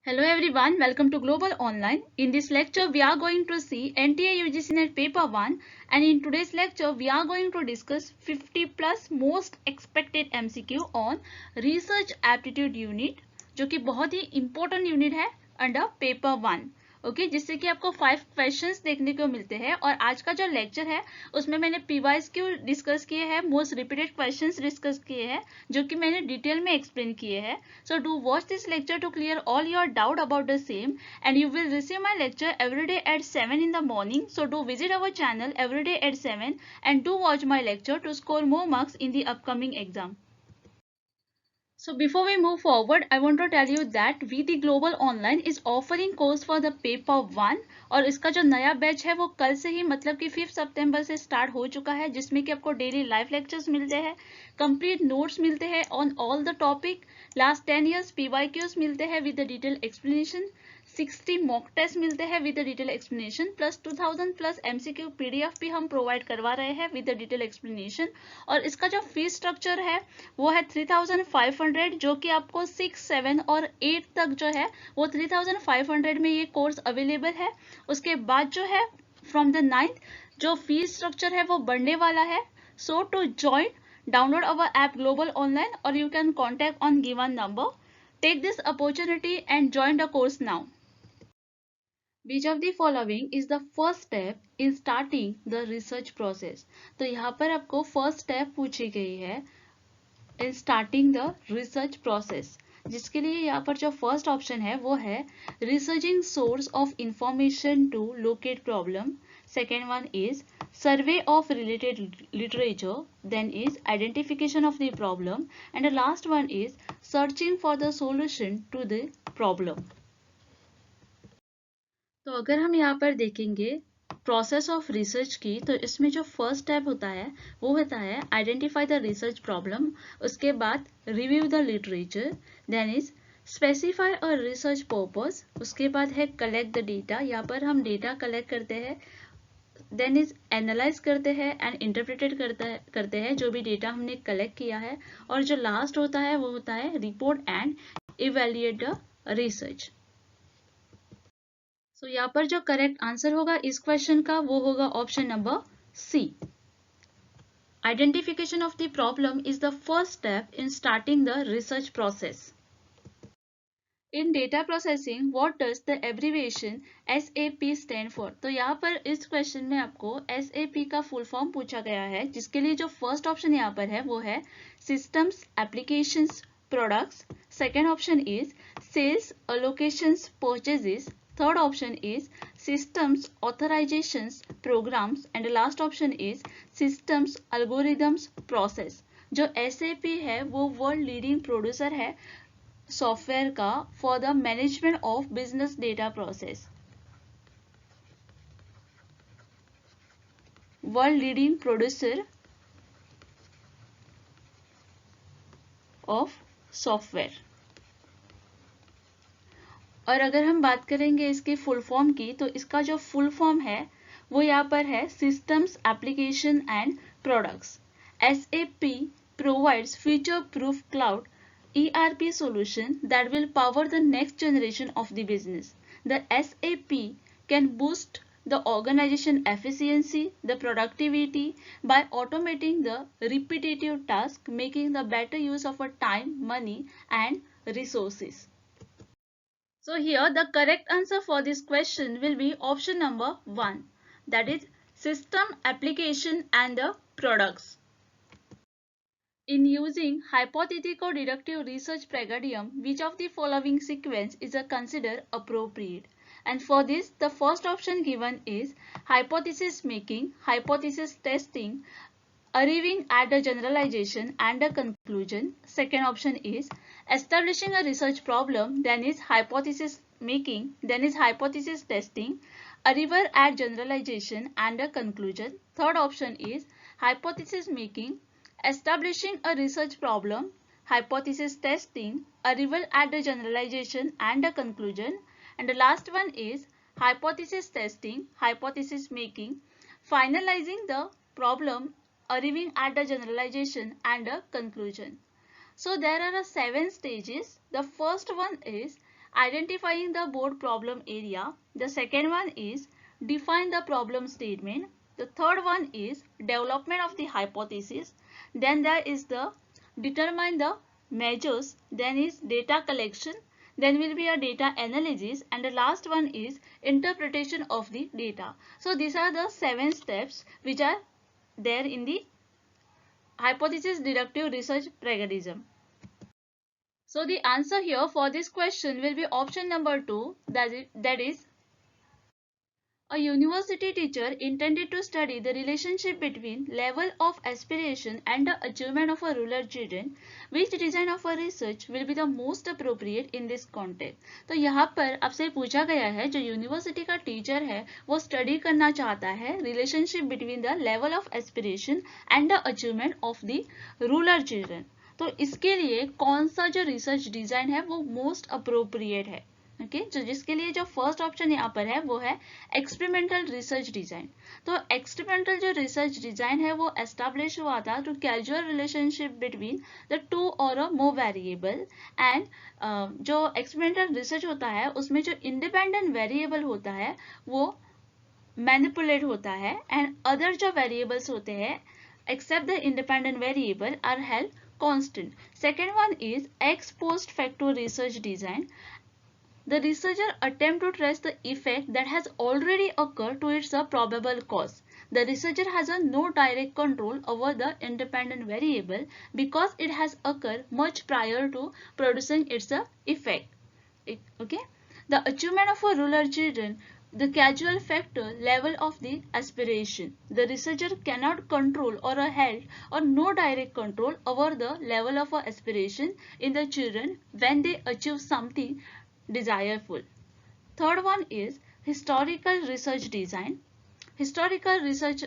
Hello everyone, welcome to Global Online. In this lecture, we are going to see NTA UGC NET Paper 1, and in today's lecture, we are going to discuss 50 plus most expected MCQ on Research Aptitude Unit, जो कि बहुत ही important unit है under Paper 1. Okay जिससे कि आपको 5 questions देखने को मिलते हैं और आज का जो लेक्चर है उसमें मैंने PYQ डिस्कस किए हैं, मोस्ट रिपीटेड क्वेश्चंस डिस्कस किए हैं जो कि मैंने डिटेल में एक्सप्लेन किए हैं. So do watch this lecture to clear all your doubt about the same and you will receive my lecture every day at 7 in the morning. So do visit our channel every day at 7 and do watch my lecture to score more marks in the upcoming exam. So before we move forward, I want to tell you that VT Global Online is offering course for the paper 1 और इसका जो नया batch है वो कल से ही मतलब कि 5 सितंबर से स्टार्ट हो चुका है जिसमें कि आपको डेली लाइव लेक्चर्स मिलते हैं, कंप्लीट नोट्स मिलते हैं on all the topic, last 10 years PYQs मिलते हैं with the detail explanation, 60 mock test मिलते हैं with the detail explanation plus 2000 plus MCQ PDF भी हम प्रोवाइड करवा रहे हैं विद द डिटेल एक्सप्लेनेशन. और इसका जो फीस स्ट्रक्चर है वो है 3500 जो कि आपको 6, 7 और 8 तक जो है वो 3500 में ये कोर्स अवेलेबल है. उसके बाद जो है फ्रॉम द 9th जो फीस स्ट्रक्चर है वो बढ़ने वाला है. So to join download our app Global Online or you can contact on given number. Take this opportunity and join the course now. Which of the following is the first step in starting the research process? तो यहाँ पर आपको first step पूछी गई है in starting the research process, जिसके लिए यहाँ पर जो फर्स्ट ऑप्शन है वो है researching source of information to locate problem. Second one is survey of related literature. Then is identification of the problem, and the last one is searching for the solution to the problem. तो अगर हम यहाँ पर देखेंगे process of research की तो इसमें जो फर्स्ट स्टेप होता है वो होता है आइडेंटिफाई द रिसर्च प्रॉब्लम, उसके बाद review the literature, then is specify a research purpose, उसके बाद है कलेक्ट द डेटा, यहाँ पर हम डेटा कलेक्ट करते हैं, देन इज एनालाइज करते हैं एंड इंटरप्रेटेड करते हैं जो भी डेटा हमने कलेक्ट किया है, और जो लास्ट होता है वो होता है report and evaluate the research. तो यहाँ पर जो करेक्ट आंसर होगा इस क्वेश्चन का वो होगा option number C. Identification of the problem is the first step in starting the research process. In data processing what does the abbreviation SAP stand for? तो यहाँ पर इस क्वेश्चन में आपको SAP का फुल फॉर्म पूछा गया है जिसके लिए जो फर्स्ट ऑप्शन यहाँ पर है वो है systems applications products. Second option is sales allocations purchases. Third option is systems, authorizations, programs, and the last option is systems, algorithms, process. जो SAP है वो वर्ल्ड लीडिंग प्रोड्यूसर है सॉफ्टवेयर का for the management of business data process. World leading producer of software. और अगर हम बात करेंगे इसके फुल फॉर्म की तो इसका जो फुल फॉर्म है वो यहाँ पर है systems application and products. SAP provides future-proof cloud ERP solution that will power the next generation of the business. The SAP can boost the organization efficiency, the productivity by automating the repetitive task, making the better use of our time, money, and resources. So here the correct answer for this question will be option number 1, that is system, application and the products. In using hypothetico-deductive research paradigm, which of the following sequence is considered appropriate? And for this, the first option given is hypothesis making, hypothesis testing, arriving at a generalization and a conclusion. Second option is establishing a research problem, then is hypothesis making, then is hypothesis testing, arrival at generalization and a conclusion. Third option is hypothesis making, establishing a research problem, hypothesis testing, arrival at a generalization and a conclusion. And the last one is hypothesis testing, hypothesis making, finalizing the problem, arriving at a generalization and a conclusion. So there are 7 stages. The first one is identifying the board problem area. The second one is define the problem statement. The third one is development of the hypothesis. Then there is the determine the measures. Then is data collection. Then will be a data analysis, and the last one is interpretation of the data. So these are the 7 steps which are there in the hypothesis deductive research pragmatism. So the answer here for this question will be option number 2, that is a university teacher intended to study the relationship between level of aspiration and the achievement of a rural children. Which design of a research will be the most appropriate in this context? तो यहाँ पर आपसे पूछा गया है जो university का teacher है वो स्टडी करना चाहता है relationship between the level of aspiration and the achievement of the rural children. तो इसके लिए कौन सा जो रिसर्च डिजाइन है वो मोस्ट अप्रोप्रिएट है. ओके तो जिसके लिए जो फर्स्ट ऑप्शन यहाँ पर है वो है एक्सपेरिमेंटल रिसर्च डिजाइन. तो एक्सपेरिमेंटल जो रिसर्च डिजाइन है वो एस्टैब्लिश हुआ था to casual relationship between the two और अ मोर वेरिएबल. एंड जो एक्सपेरिमेंटल रिसर्च होता है उसमें जो इंडिपेंडेंट वेरिएबल होता है वो मैनिपुलेट होता है एंड अदर जो वेरिएबल्स होते हैं except the independent variable are held constant. Second one is ex post facto research design. The researcher attempt to trace the effect that has already occurred to its probable cause. The researcher has no direct control over the independent variable because it has occurred much prior to producing its effect. Okay. The achievement of a rural children, the causal factor level of the aspiration. The researcher cannot control or held or no direct control over the level of aspiration in the children when they achieve something desirable. Third one is historical research design. Historical research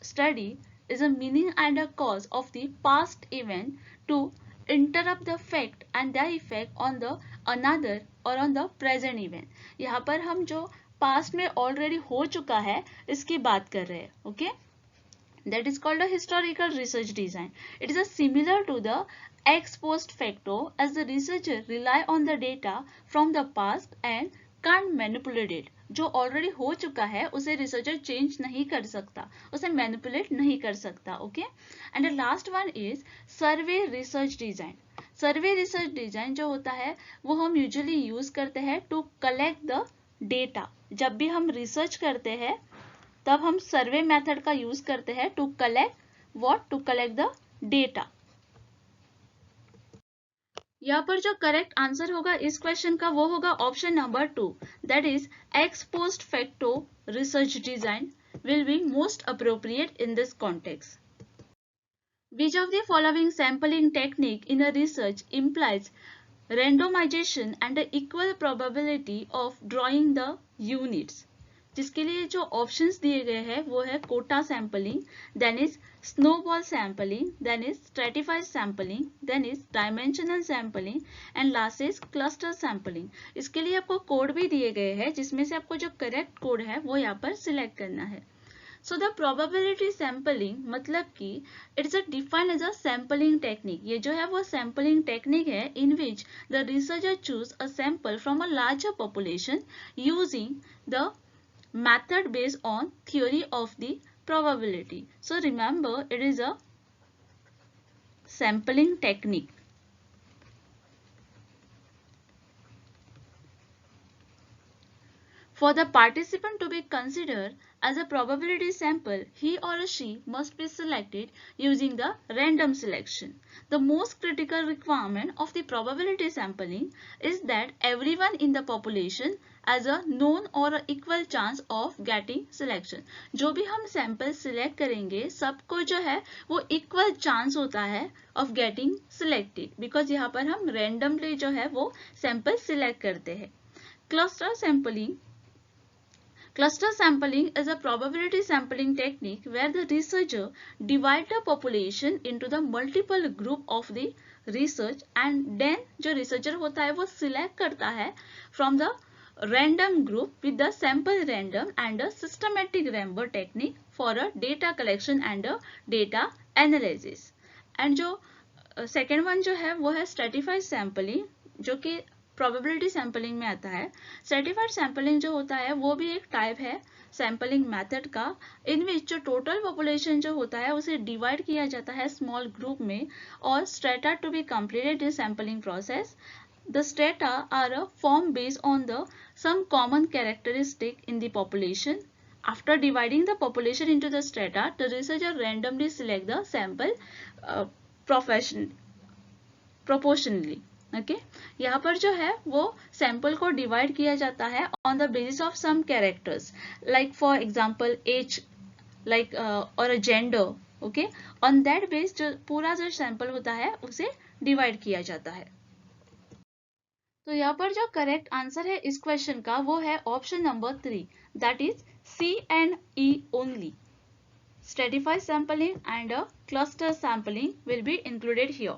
study is a meaning and a cause of the past event to interrupt the fact and their effect on the another or on the present event. यहाँ पर हम जो past में already हो चुका है इसकी बात कर रहे हैं. Okay? That is called a historical research design. It is a similar to the ex post facto as the researcher rely on the data from the past and can't manipulate it. जो already हो चुका है उसे researcher change नहीं कर सकता, उसे manipulate नहीं कर सकता. Okay and the last one is survey research design. Survey research design जो होता है वो हम यूजुअली यूज करते हैं टू कलेक्ट द डेटा. जब भी हम रिसर्च करते हैं तब हम सर्वे मेथड का यूज करते हैं to collect what, to collect the data. यहाँ पर जो करेक्ट आंसर होगा इस क्वेश्चन का वो होगा option number 2, that is x post facto research design will be most appropriate in this context. Which of the following sampling technique in a research implies randomization and the equal probability of drawing the units? जिसके लिए जो options दिए गए हैं वो है quota sampling, then is snowball sampling, then is stratified sampling, then is dimensional sampling and last is cluster sampling. इसके लिए आपको कोड भी दिए गए हैं जिसमें से आपको जो करेक्ट कोड है वो यहाँ पर सिलेक्ट करना है. सो द प्रोबेबिलिटी सैम्पलिंग मतलब कि it's defined as a sampling technique. ये जो है वो सैम्पलिंग टेक्निक है in which the researcher choose a sample from a larger population using the method based on theory of the probability. So remember it is a sampling technique. For the participant to be considered as a probability sample, he or she must be selected using the random selection. The most critical requirement of the probability sampling is that everyone in the population as a known or a equal chance of getting selection. जो भी हम sample select करेंगे सबको जो है वो equal chance होता है of getting selected, बिकॉज यहाँ पर हम randomly जो है वो सैंपल सिलेक्ट करते हैं. Cluster sampling. Cluster sampling is a probability sampling technique where the researcher divide the population into the multiple group of the research and then जो researcher होता है वो select करता है from the random group with the sample random and a systematic Rampart technique for a data collection and a data analysis. And जो second one जो है वो है stratified sampling जो कि प्रोबेबिलिटी सैम्पलिंग में आता है। स्ट्रेटिफाइड सैम्पलिंग जो होता है वो भी एक टाइप है सैम्पलिंग मेथड का, इन विच जो टोटल पॉपुलेशन जो होता है उसे डिवाइड किया जाता है स्मॉल ग्रुप में और strata to be completed in sampling process. The strata are formed based on the some common characteristic in the population. After dividing the population into the strata, the researcher randomly select the sample uh, proportionally. Okay यहाँ पर जो है वो sample को divide किया जाता है on the basis of some characters like for example age like और gender. Okay on that base जो पूरा जो सैंपल होता है उसे डिवाइड किया जाता है. तो यहाँ पर जो करेक्ट आंसर है इस क्वेश्चन का वो है option number 3, that is C and E only. Stratified sampling and a cluster sampling will be included here.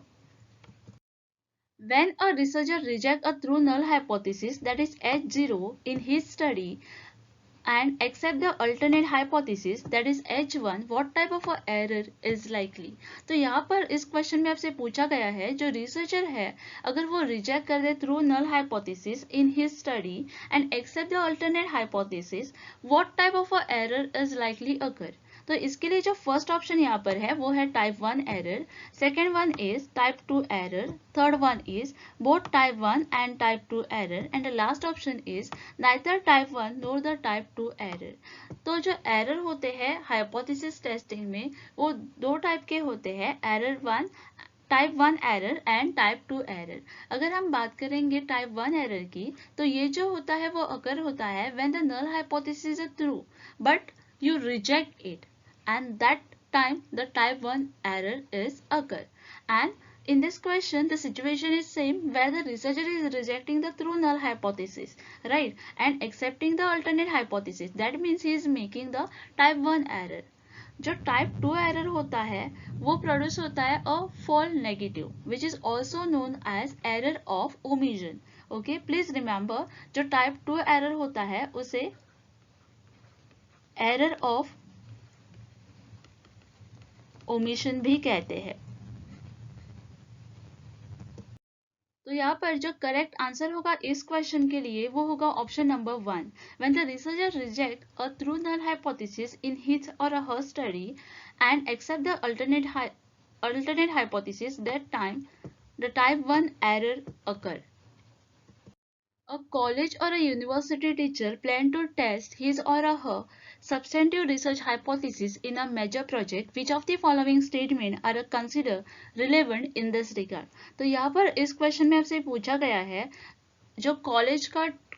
When a researcher rejects a true null hypothesis, that is H0 in his study, and accept the alternate hypothesis, that is H1, what type of a error is likely? तो यहाँ पर इस question में आपसे पूछा गया है जो रिसर्चर है अगर वो रिजेक्ट कर दे through null hypothesis in his study and accept the alternate hypothesis, what type of a error is likely occur. तो इसके लिए जो फर्स्ट ऑप्शन यहाँ पर है वो है type 1 error, second one is type 2 error, third one is both type 1 and type 2 error, and the last option is neither type 1 NOR the type 2 error. तो जो एरर होते हैं हाइपोथेसिस टेस्टिंग में वो दो टाइप के होते हैं, error 1 type 1 error and type 2 error. अगर हम बात करेंगे टाइप 1 एरर की तो ये जो होता है वो अगर होता है when the null hypothesis is true but you reject it, and that time the type 1 error is occur. And in this question the situation is same where the researcher is rejecting the true null hypothesis, right, and accepting the alternate hypothesis. That means he is making the type 1 error. जो type 2 error होता है वो produce होता है a fall negative which is also known as error of omission. Okay please remember जो type 2 error होता है उसे एरर ऑफ ओमिशन भी कहते हैं. तो यहाँ पर जो करेक्ट आंसर होगा इस क्वेश्चन के लिए वो होगा option number 1. When the researcher reject a true null hypothesis in his or her study and accept the alternate hypothesis, that time the type 1 error occur. A college or a university teacher plan to test his or her substantive research hypothesis in a major project. Which of the following statement are considered relevant in this regard? तो यहाँ पर इस question में आपसे पूछा गया है जो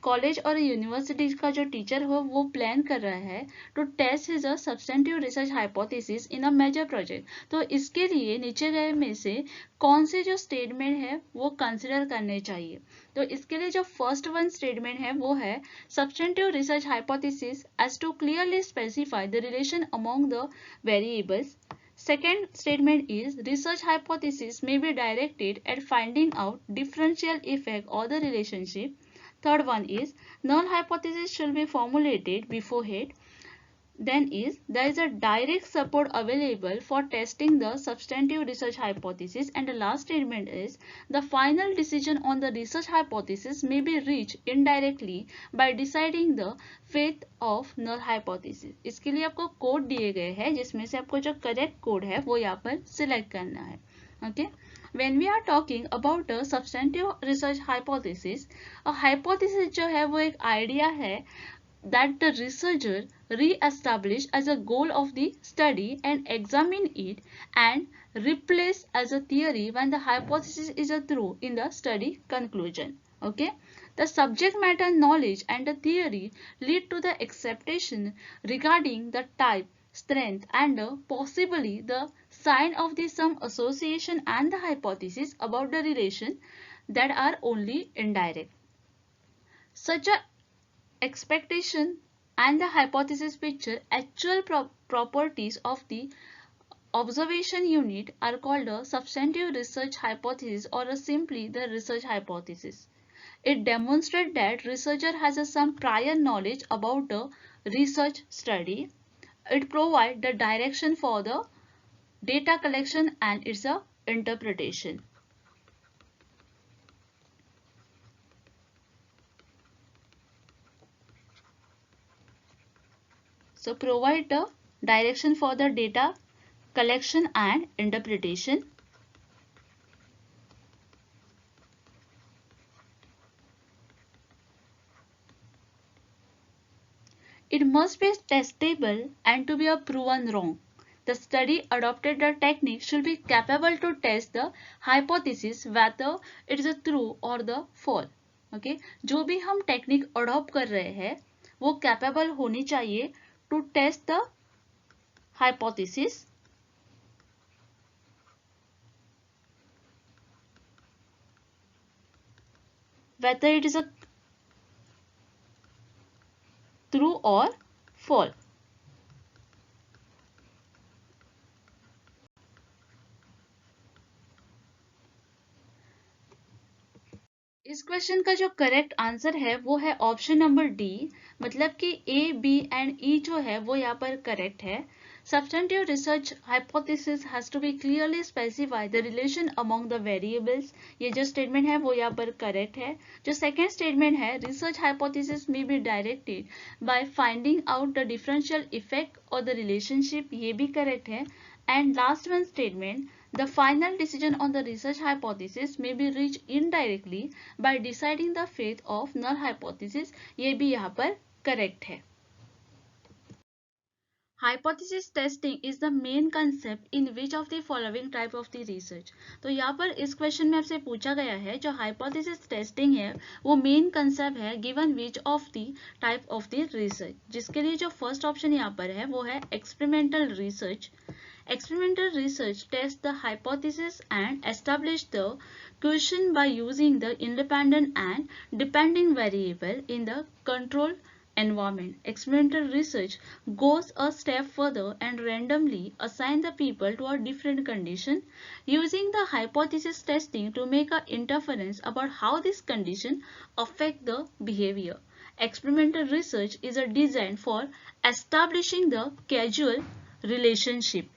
कॉलेज और यूनिवर्सिटी का जो टीचर हो वो प्लान कर रहा है to test his a substantive research hypothesis in a major project. तो इसके लिए नीचे गए में से कौन से जो स्टेटमेंट है वो कंसिडर करने चाहिए. तो इसके लिए जो फर्स्ट वन स्टेटमेंट है वो है substantive research hypothesis as to clearly specify the relation among the variables. Second statement is research hypothesis may be directed at finding out differential effect or the relationship. Third one is null hypothesis should be formulated beforehand. Then is there is a direct support available for testing the substantive research hypothesis, and the last statement is the final decision on the research hypothesis may be reached indirectly by deciding the fate of null hypothesis. इसके लिए आपको code दिए गए हैं जिसमें से आपको जो करेक्ट कोड है वो यहाँ पर सिलेक्ट करना है. Okay When we are talking about a substantive research hypothesis, a hypothesis जो है वो एक आइडिया है that the researcher re-establish as a goal of the study and examine it and replace as a theory when the hypothesis is a true in the study conclusion. Okay, the subject matter knowledge and the theory lead to the acceptation regarding the type, strength and possibly the sign of the some association and the hypothesis about the relation that are only indirect. Such a expectation and the hypothesis picture actual properties of the observation unit are called a substantive research hypothesis or simply the research hypothesis. It demonstrates that researcher has some prior knowledge about the research study. It provides the direction for the data collection and its interpretation. So provide the direction for the data collection and interpretation. It must be testable and to be a proven wrong. The study adopted the technique should be capable to test the hypothesis whether it is a true or the false. Okay? जो भी हम technique adopt कर रहे हैं वो capable होनी चाहिए to test the hypothesis whether it is a true or false. इस क्वेश्चन का जो करेक्ट आंसर है वो है ऑप्शन नंबर डी, मतलब कि ए बी एंड ई जो है वो यहाँ पर करेक्ट है. Substantive research hypothesis has to be clearly specify the relation among the variables. ये जो स्टेटमेंट है वो यहाँ पर करेक्ट है. जो सेकेंड स्टेटमेंट है research hypothesis may be directed by finding out the differential effect or the relationship, ये भी करेक्ट है. And last one statement, the final decision on the research hypothesis may be reached indirectly by deciding the fate of null hypothesis, ये भी यहाँ पर correct है. Hypothesis testing is the main concept in which of the following type of the research. तो यहाँ पर इस question में आपसे पूछा गया है जो hypothesis testing है वो मेन कंसेप्ट है given which of the type of the research, जिसके लिए जो फर्स्ट ऑप्शन यहाँ पर है वो है experimental research. Experimental research tests the hypothesis and establish the question by using the independent and dependent variable in the control environment. Experimental research goes a step further and randomly assign the people to a different condition using the hypothesis testing to make an inference about how this condition affect the behavior. Experimental research is a design for establishing the causal relationship.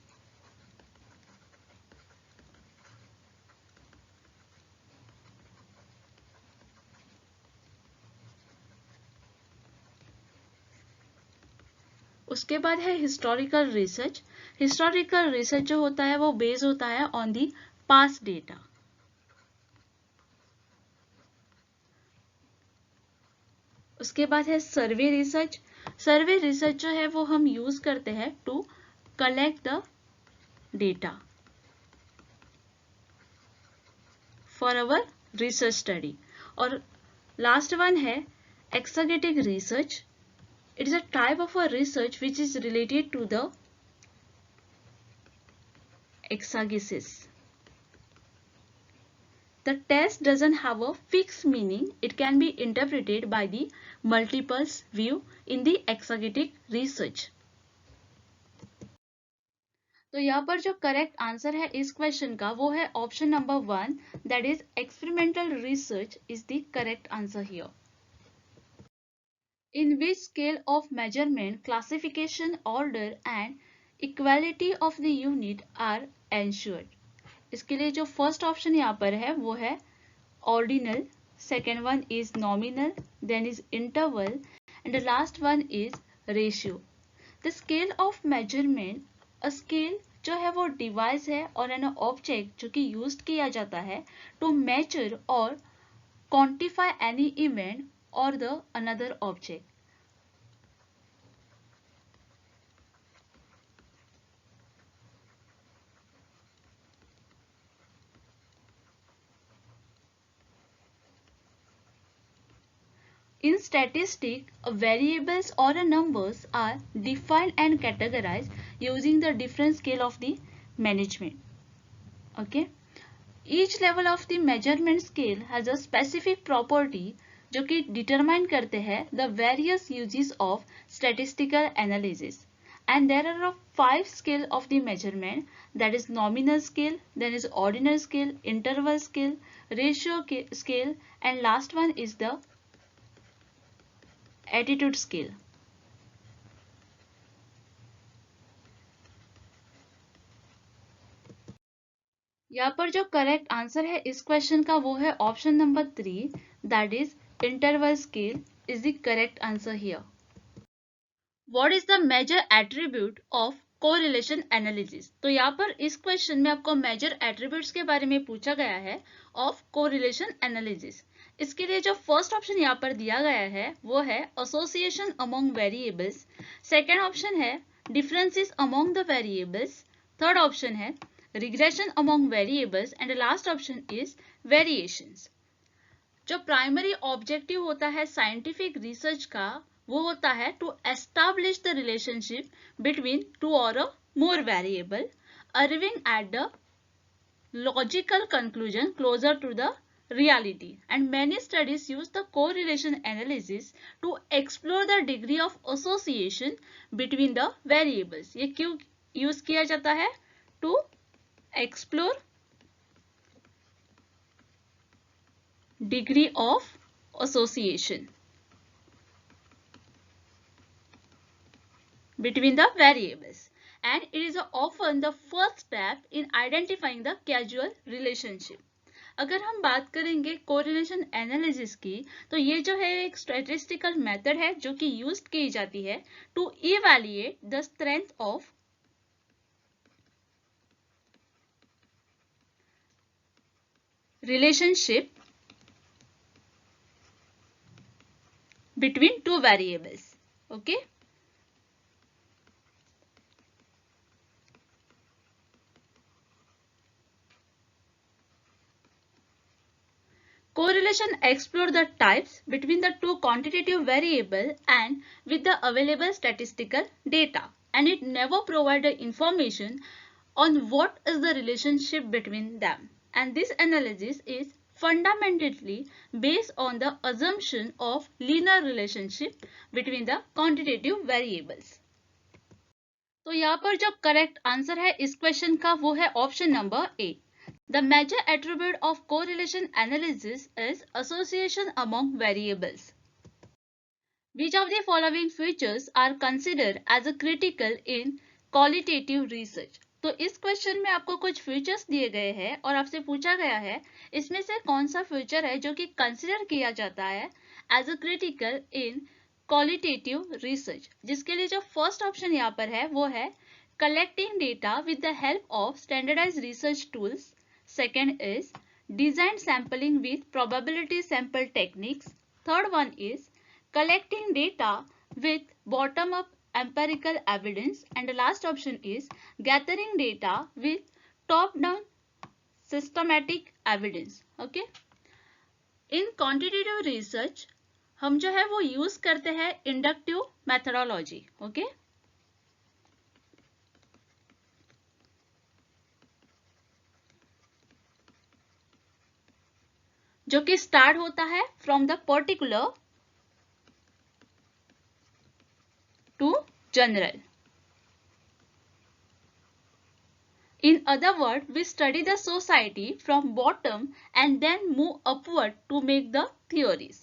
उसके बाद है historical research. Historical research जो होता है वो base होता है on the past data. उसके बाद है सर्वे रिसर्च. सर्वे रिसर्च जो है वो हम यूज करते हैं to collect the data for our research study. और लास्ट वन है exegetic research. It is a type of a research which is related to the exegesis. The test doesn't have a fixed meaning. It can be interpreted by the multiples view in the exegetic research. तो यहाँ पर जो correct answer है इस question का वो है option number 1, that is experimental research is the correct answer here. In which scale of measurement, classification, order and equality of the unit are ensured. इसके लिए जो फर्स्ट ऑप्शन यहाँ पर है वो है ordinal, second one is nominal, then is interval and the last one is ratio. The scale of measurement, a scale जो है वो डिवाइस है और एन ऑब्जेक्ट जो कि यूज किया जाता है टू मेजर और quantify any event or the another object. In statistics, variables or numbers are defined and categorized using the different scale of the management. Okay. Each level of the measurement scale has a specific property जो कि determine करते हैं the various uses of statistical analysis. And there are 5 scale of the measurement, that is nominal scale, then is ordinal scale, interval scale, ratio scale and last one is the attitude scale. यहाँ पर जो correct answer है इस question का वो है option number 3, that is interval scale is the correct answer here. What is the major attribute of correlation analysis. तो यहाँ पर इस क्वेश्चन में आपको मेजर एट्रीब्यूट्स के बारे में पूछा गया है ऑफ कोरिलेशन एनालिसिस। इसके लिए जो फर्स्ट ऑप्शन यहाँ पर दिया गया है वो है association among variables, second option है differences among the variables, third option है regression among variables and last option is variations. जो प्राइमरी ऑब्जेक्टिव होता है साइंटिफिक रिसर्च का वो होता है to establish the relationship between two और a more variable, arriving at the logical conclusion closer to the reality, and many studies use the correlation analysis to explore the degree of association between the variables। ये क्यों use किया जाता है? To explore degree of association between the variables, and it is often the first step in identifying the causal relationship। अगर हम बात करेंगे correlation analysis की तो ये जो है एक स्टैटिस्टिकल मेथड है जो कि यूज की जाती है to evaluate the strength of relationship between two variables। okay, correlation explore the types between the two quantitative variable and with the available statistical data, and it never provide the information on what is the relationship between them, and this analysis is fundamentally based on the assumption of linear relationship between the quantitative variables। तो यहाँ पर जो correct answer है इस question का वो है option number A. The major attribute of correlation analysis is association among variables. Which of the following features are considered as a critical in qualitative research? तो इस क्वेश्चन में आपको कुछ फीचर्स दिए गए हैं और आपसे पूछा गया है इसमें से कौन सा फीचर है जो कि कंसिडर किया जाता है as a critical in qualitative research, जिसके लिए जो फर्स्ट ऑप्शन यहाँ पर है वो है collecting data with the help of standardized research tools, second is design sampling with probability sample techniques, third one is collecting data with bottom up empirical evidence, and the last option is gathering data with top down systematic evidence। okay, in quantitative research हम जो है वो use करते हैं inductive methodology. Okay, जो कि start होता है from the particular to general. In other words, we study the society from bottom and then move upward to make the theories।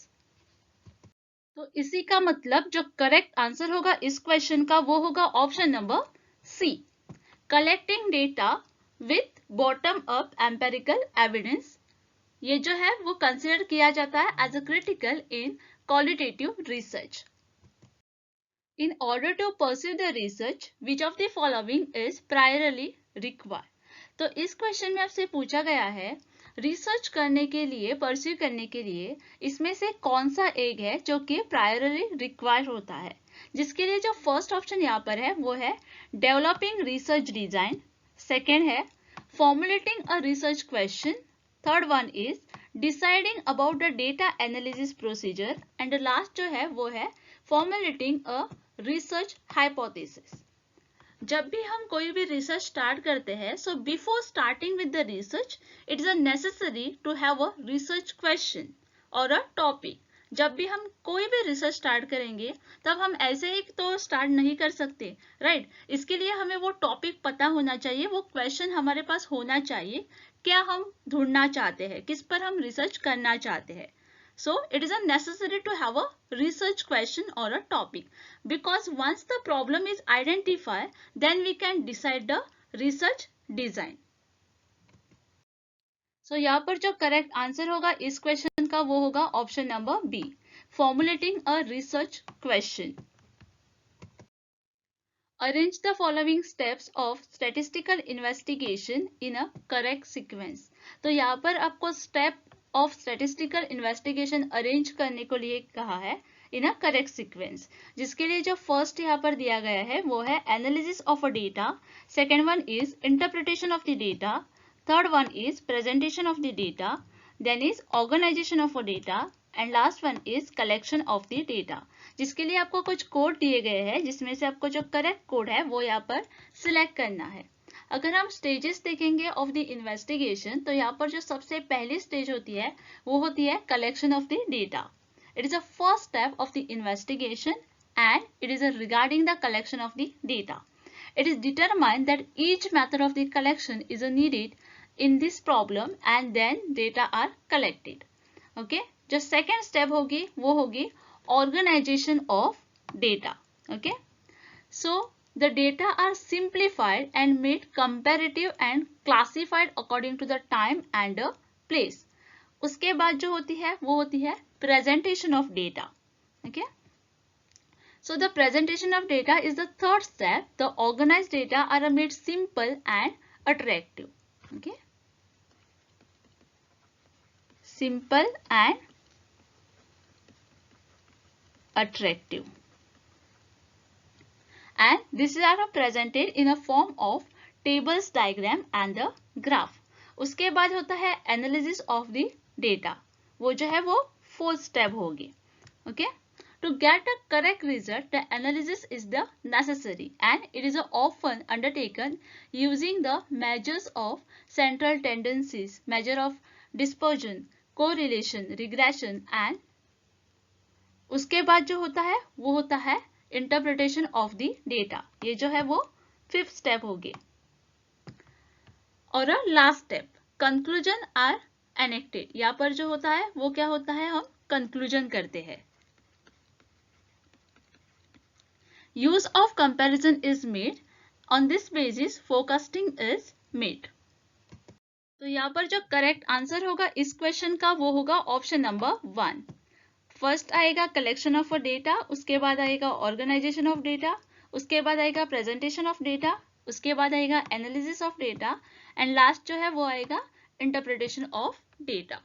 तो इसी का मतलब जो करेक्ट आंसर होगा इस क्वेश्चन का वो होगा option number C, collecting data with bottom up empirical evidence. ये जो है वो कंसिडर किया जाता है as a critical in qualitative research. In order to pursue the research, which of the following is priorly required? तो इस क्वेश्चन में आपसे पूछा गया है रिसर्च करने के लिए, परस्यू करने के लिए इसमें से कौन सा एक है जो कि प्रायरली रिक्वायर्ड होता है, जिसके लिए जो फर्स्ट ऑप्शन यहाँ पर है वो है डेवलपिंग रिसर्च डिजाइन, सेकेंड है formulating a research question, third one is deciding about the data analysis procedure, and last जो है वो है फॉर्मुलेटिंग अ रिसर्च हाइपोथेसिस। जब भी हम कोई भी रिसर्च स्टार्ट करते हैं, so before starting with the research it is necessary to have a research question और अ टॉपिक। जब भी हम कोई भी रिसर्च स्टार्ट करेंगे तब हम ऐसे ही तो स्टार्ट नहीं कर सकते, राइट? इसके लिए हमें वो टॉपिक पता होना चाहिए, वो क्वेश्चन हमारे पास होना चाहिए, क्या हम ढूंढना चाहते हैं, किस पर हम रिसर्च करना चाहते हैं। So it is necessary to have a research question or a topic, because once the problem is identified, then we can decide the research design। So यहाँ पर जो करेक्ट आंसर होगा इस क्वेश्चन का वो होगा option number B, formulating a research question. Arrange the following steps of statistical investigation in a correct sequence. तो यहाँ पर आपको step of statistical investigation arrange करने को लिए कहा है in a correct sequence, जिसके लिए जो first यहाँ पर दिया गया है वो है analysis of a data, second one is interpretation of the data, third one is presentation of the data, then is organization of a data and last one is collection of the data. जिसके लिए आपको कुछ code दिए गए हैं जिसमें से आपको जो करेक्ट कोड है वो यहाँ पर सिलेक्ट करना है. अगर हम स्टेजेस देखेंगे ऑफ द इन्वेस्टिगेशन तो यहाँ पर जो सबसे पहली स्टेज होती है वो होती है collection of the data. It is a first step of the investigation and it is regarding the collection of the data. It is determined that each method of the collection is needed in this problem and then data are collected. Okay, जो second step होगी वो होगी organization of data. Okay, so the data are simplified and made comparative and classified according to the time and place. उसके बाद जो होती है वो होती है presentation of data. Okay. So the presentation of data is the third step. The organized data are made simple and attractive. Okay. Simple and attractive. And these are presented in a form of tables, diagram and the graph. उसके बाद होता है analysis of the data. वो जो है वो fourth step होगी. Okay. To get a correct result, the analysis is the necessary and it is often undertaken using the measures of central tendencies, measure of dispersion, correlation, regression and उसके बाद जो होता है वो होता है interpretation of the data. ये जो है वो fifth step होगी. और last step, conclusion are enacted. यहाँ पर जो होता है वो क्या होता है, हम conclusion करते हैं. Use of comparison is made. On this basis, forecasting is made. तो यहाँ पर जो करेक्ट आंसर होगा इस क्वेश्चन का वो होगा ऑप्शन नंबर 1. फर्स्ट आएगा कलेक्शन ऑफ डेटा, उसके बाद आएगा ऑर्गेनाइजेशन ऑफ डेटा, उसके बाद आएगा प्रेजेंटेशन ऑफ डेटा, उसके बाद आएगा analysis of data and last जो है वो आएगा interpretation of data.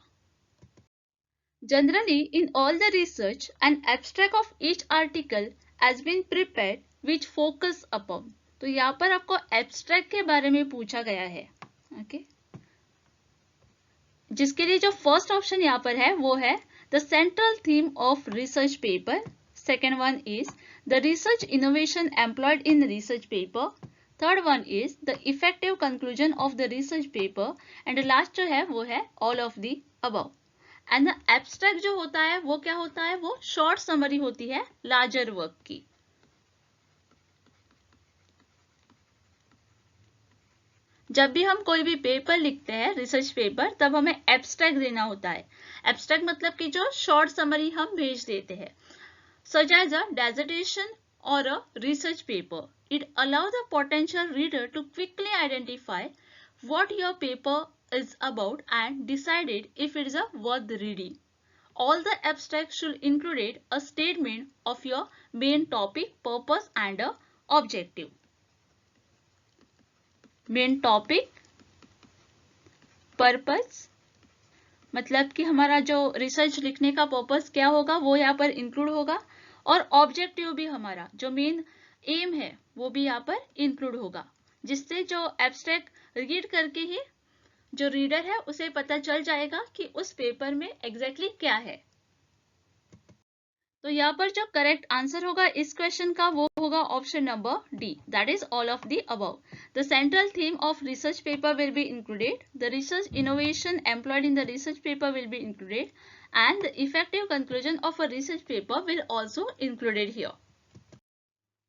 Generally, in all the research, an abstract of each article has been prepared which focus upon. तो यहाँ पर आपको abstract के बारे में पूछा गया है. Okay? जिसके लिए जो फर्स्ट ऑप्शन यहाँ पर है वो है the central theme of research paper. Second one is the research innovation employed in research paper. Third one is the effective conclusion of the research paper. And last जो है वो है all of the above. And the abstract जो होता है वो क्या होता है, वो शॉर्ट समरी होती है लार्जर वर्क की. जब भी हम कोई भी पेपर लिखते हैं रिसर्च पेपर तब हमें एब्स्ट्रैक्ट देना होता है. एब्स्ट्रैक्ट मतलब कि जो शॉर्ट समरी हम भेज देते हैं. सच एज अ डिसर्टेशन और a research paper, it allow the potential reader to quickly identify what your paper is about and decided if it is worth reading. All the abstract should include a statement of your main topic, purpose and objective. Main topic, purpose मतलब कि हमारा जो research लिखने का purpose क्या होगा वो यहाँ पर इंक्लूड होगा और ऑब्जेक्टिव भी हमारा जो मेन एम है वो भी यहाँ पर इंक्लूड होगा, जिससे जो एब्स्ट्रैक्ट रीड करके ही जो रीडर है उसे पता चल जाएगा कि उस पेपर में एग्जैक्टली क्या है. तो यहाँ पर जो करेक्ट आंसर होगा इस क्वेश्चन का वो होगा option number D, that is all of the above. The central theme of research paper will be included, the research innovation employed in the research paper will be included and the effective conclusion of a research paper will also included here.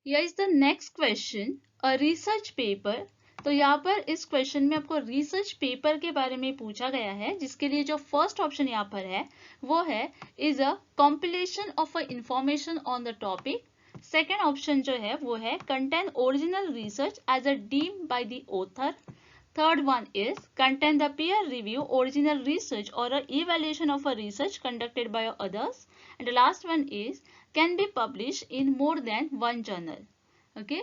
Here is the next question, a research paper. तो यहाँ पर इस question में आपको research paper के बारे में पूछा गया है, जिसके लिए जो फर्स्ट ऑप्शन यहाँ पर है वो है is a compilation of a information on the topic. Second option जो है वो है contain original research as a deemed by the author. Third one is contain the peer review original research or a evaluation of a research conducted by others. And last one is can be publish in more than one journal. Okay,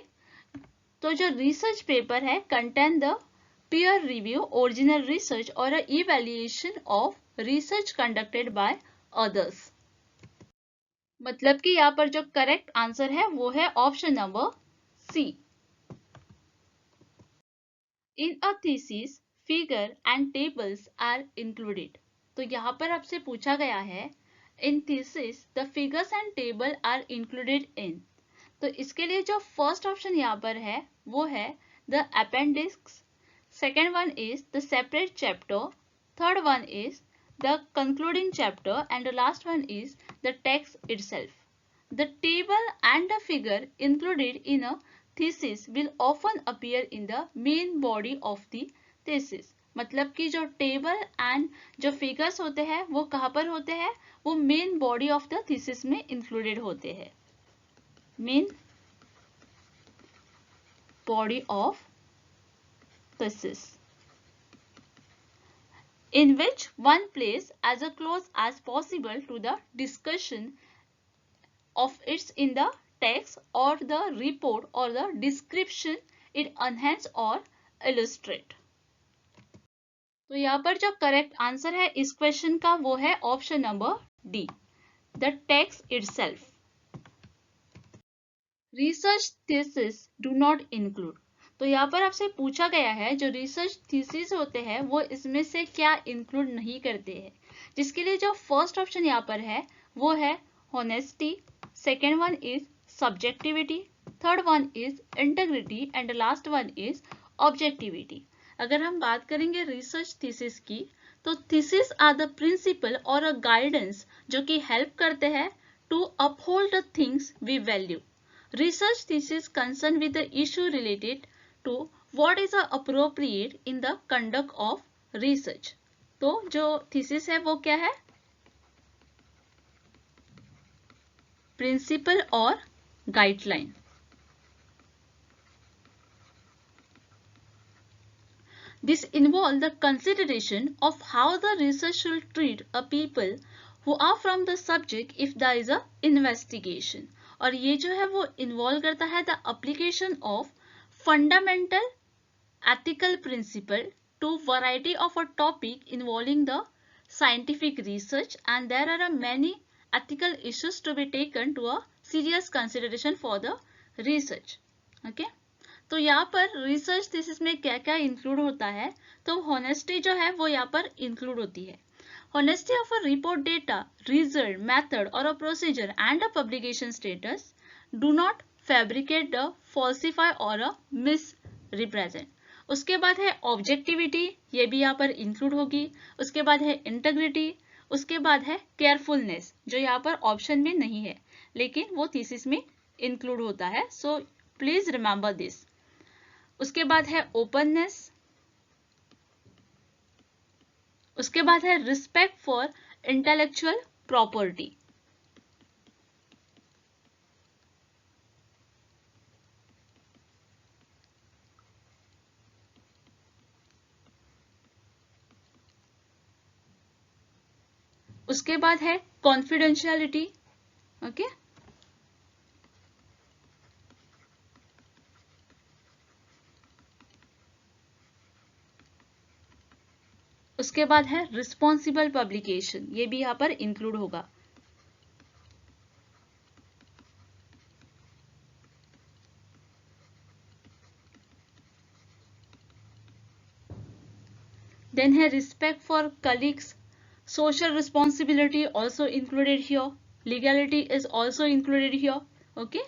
तो जो research paper है contain the peer review original research or a evaluation of research conducted by others. मतलब कि यहाँ पर जो correct answer है वो है option number C. In a thesis figure and tables are included. तो यहाँ पर आपसे पूछा गया है in thesis the figures and table are included in. तो इसके लिए जो फर्स्ट ऑप्शन यहाँ पर है वो है the appendix. Second one is the separate chapter. Third one is the concluding chapter, and the last one is the text itself. The table and the figure included in a thesis will often appear in the main body of the thesis. मतलब कि जो table and जो figures होते हैं वो कहाँ पर होते हैं, वो main body of the thesis में इंक्लूडेड होते हैं. Main body of thesis, in which one plays as close as possible to the discussion of it in the text or the report or the description it enhance or illustrate. तो यहाँ पर जो correct answer है इस question का वो है option number D, the text itself. Research thesis do not include. तो यहाँ पर आपसे पूछा गया है जो रिसर्च थीसिस होते हैं वो इसमें से क्या इंक्लूड नहीं करते हैं, जिसके लिए जो फर्स्ट ऑप्शन यहाँ पर है वो है honesty, second one is subjectivity, third one is integrity and last one is objectivity. अगर हम बात करेंगे रिसर्च थीसिस की तो थीसिस आर द प्रिंसिपल और अ गाइडेंस जो कि हेल्प करते हैं to uphold the things we value. Research thesis concerned with the issue related to what is appropriate in the conduct of research. तो जो thesis है वो क्या है, प्रिंसिपल और guideline. This involves the consideration of how the research should treat a people who are from the subject if there is a investigation. और ये जो है वो इन्वॉल्व करता है the application of fundamental ethical principle to variety of a topic involving the scientific research and there are many ethical issues to be taken to a serious consideration for the research. Okay, तो यहाँ पर research thesis में क्या क्या include होता है, तो honesty जो है वो यहाँ पर इंक्लूड होती है. Honesty of a report data, result, method or a procedure and a publication status. Do not fabricate the falsify or a misrepresent. उसके बाद है objectivity, ये भी यहाँ पर include होगी. उसके बाद है integrity, उसके बाद है carefulness जो यहाँ पर ऑप्शन में नहीं है लेकिन वो थीसिस में include होता है. So please remember this. उसके बाद है openness, उसके बाद है रिस्पेक्ट फॉर इंटेलेक्चुअल प्रॉपर्टी. उसके बाद है कॉन्फिडेंशियलिटी. ओके, उसके बाद है रिस्पॉन्सिबल पब्लिकेशन, ये भी यहाँ पर इंक्लूड होगा. देन है respect for colleagues, social responsibility also included here, legality is also included here. Okay,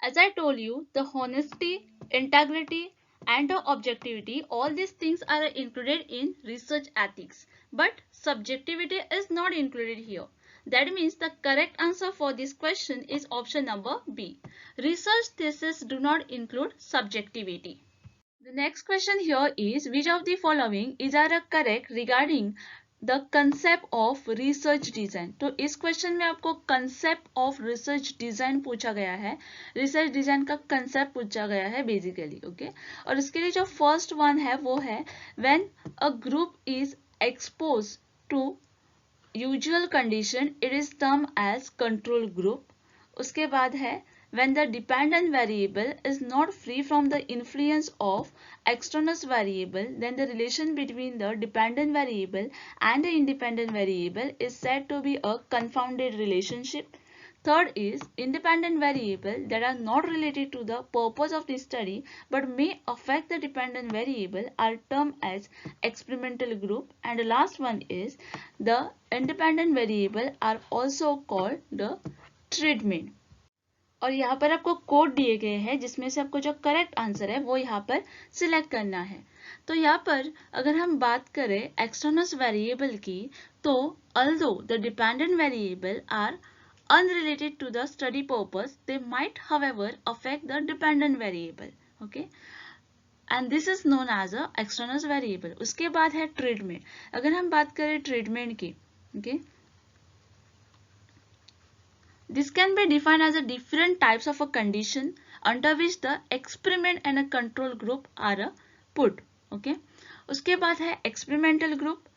as I told you, the honesty, integrity and the objectivity, all these things are included in research ethics, but subjectivity is not included here. That means the correct answer for this question is option number B. Research theses do not include subjectivity. The next question here is which of the following is correct regarding the concept of research design. तो इस question में आपको concept of research design पूछा गया है, research design का concept पूछा गया है basically. Okay, और इसके लिए जो first one है वो है when a group is exposed to usual condition it is termed as control group. उसके बाद है when the dependent variable is not free from the influence of extraneous variable, then the relation between the dependent variable and the independent variable is said to be a confounded relationship. Third is independent variable that are not related to the purpose of the study but may affect the dependent variable are termed as experimental group. And the last one is the independent variable are also called the treatment. और यहाँ पर आपको code दिए गए हैं जिसमें से आपको जो करेक्ट आंसर है वो यहाँ पर सिलेक्ट करना है. तो यहाँ पर अगर हम बात करें एक्सटर्नल वेरिएबल की, तो although the dependent variable are unrelated to the study purpose, they might however affect the dependent variable. Okay, and this is known as a external variable. उसके बाद है treatment. अगर हम बात करें treatment की, okay, this can be defined as a different types of a condition under which the experiment and a control group are put. Okay, उसके बाद है experimental group.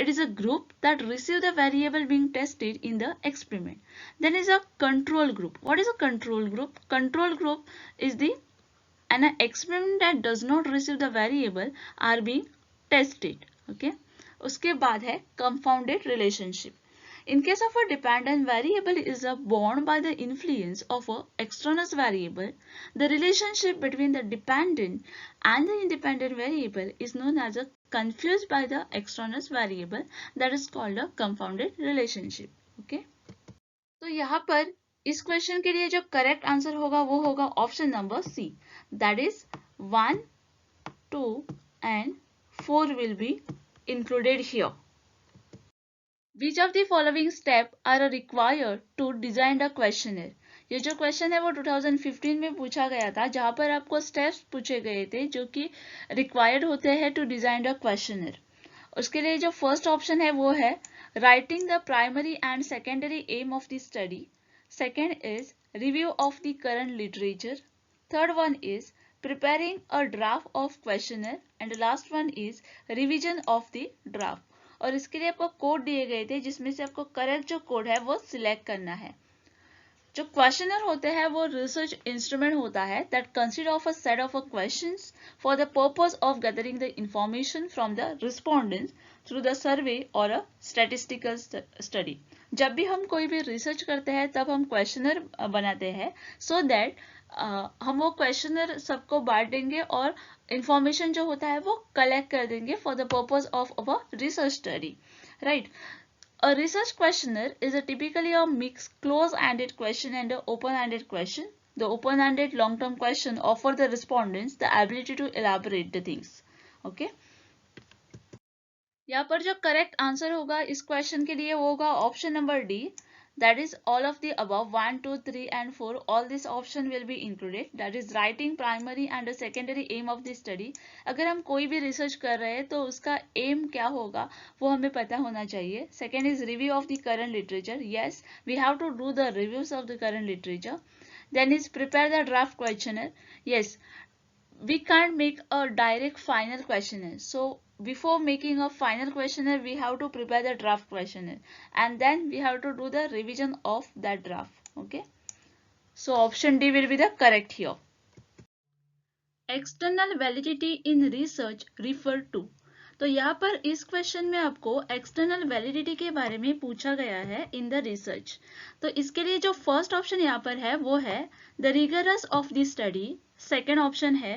It is a group that receive the variable being tested in the experiment. Then is a control group. What is a control group? Control group is an experiment that does not receive the variable are being tested. Okay. उसके बाद है confounded relationship. In case of a dependent variable is bound by the influence of a external variable, the relationship between the dependent and the independent variable is known as a confused by the external variable, that is called a confounded relationship. Okay? तो यहाँ पर इस question के लिए जो correct answer होगा वो होगा option number C, that is 1, 2 and 4 will be included here. Which of the following steps are required to design a questionnaire? ये जो क्वेश्चन है वो 2015 में पूछा गया था, जहां पर आपको स्टेप्स पूछे गए थे जो कि रिक्वायर्ड होते हैं टू डिजाइन अ क्वेश्चनर. उसके लिए जो फर्स्ट ऑप्शन है वो है writing the primary and secondary aim of the study. Second is review of the current literature. Third one is preparing a draft of questionnaire and last one is revision of the draft. और इसके लिए आपको code दिए गए थे जिसमें से आपको करेक्ट जो कोड है वो सिलेक्ट करना है. जो क्वेश्चनर होते हैं वो रिसर्च इंस्ट्रूमेंट होता है that consist of a set of questions for the purpose of gathering the information from the respondents through the survey और अ स्टैटिस्टिकल स्टडी. जब भी हम कोई भी रिसर्च करते हैं तब हम क्वेश्चनर बनाते हैं सो दैट हम वो क्वेश्चनर सबको बांटेंगे और इंफॉर्मेशन जो होता है वो कलेक्ट कर देंगे for the purpose of our research study. Right. A research questionnaire is typically a mixed close-ended question and an open-ended question. The open-ended long-term question offers the respondents the ability to elaborate the things. Okay. यहाँ पर जो correct answer होगा इस question के लिए वो होगा option number D, that is all of the above 1, 2, 3 and 4. All this option will be included, that is writing primary and a secondary aim of the study. अगर हम कोई भी रिसर्च कर रहे हैं तो उसका एम क्या होगा वो हमें पता होना चाहिए. Second is review of the current literature. Yes, we have to do the reviews of the current literature. Then is prepare the draft questionnaire. Yes, we can't make a direct final questionnaire, so before making a final questionnaire we have to prepare the draft questionnaire and then we have to do the revision of that draft. Okay, so option D will be the correct here. External validity in research refer to. तो यहाँ पर इस question में आपको external validity के बारे में पूछा गया है इन द रिसर्च. तो इसके लिए जो फर्स्ट ऑप्शन यहाँ पर है वो है the rigorous of the study. Second option है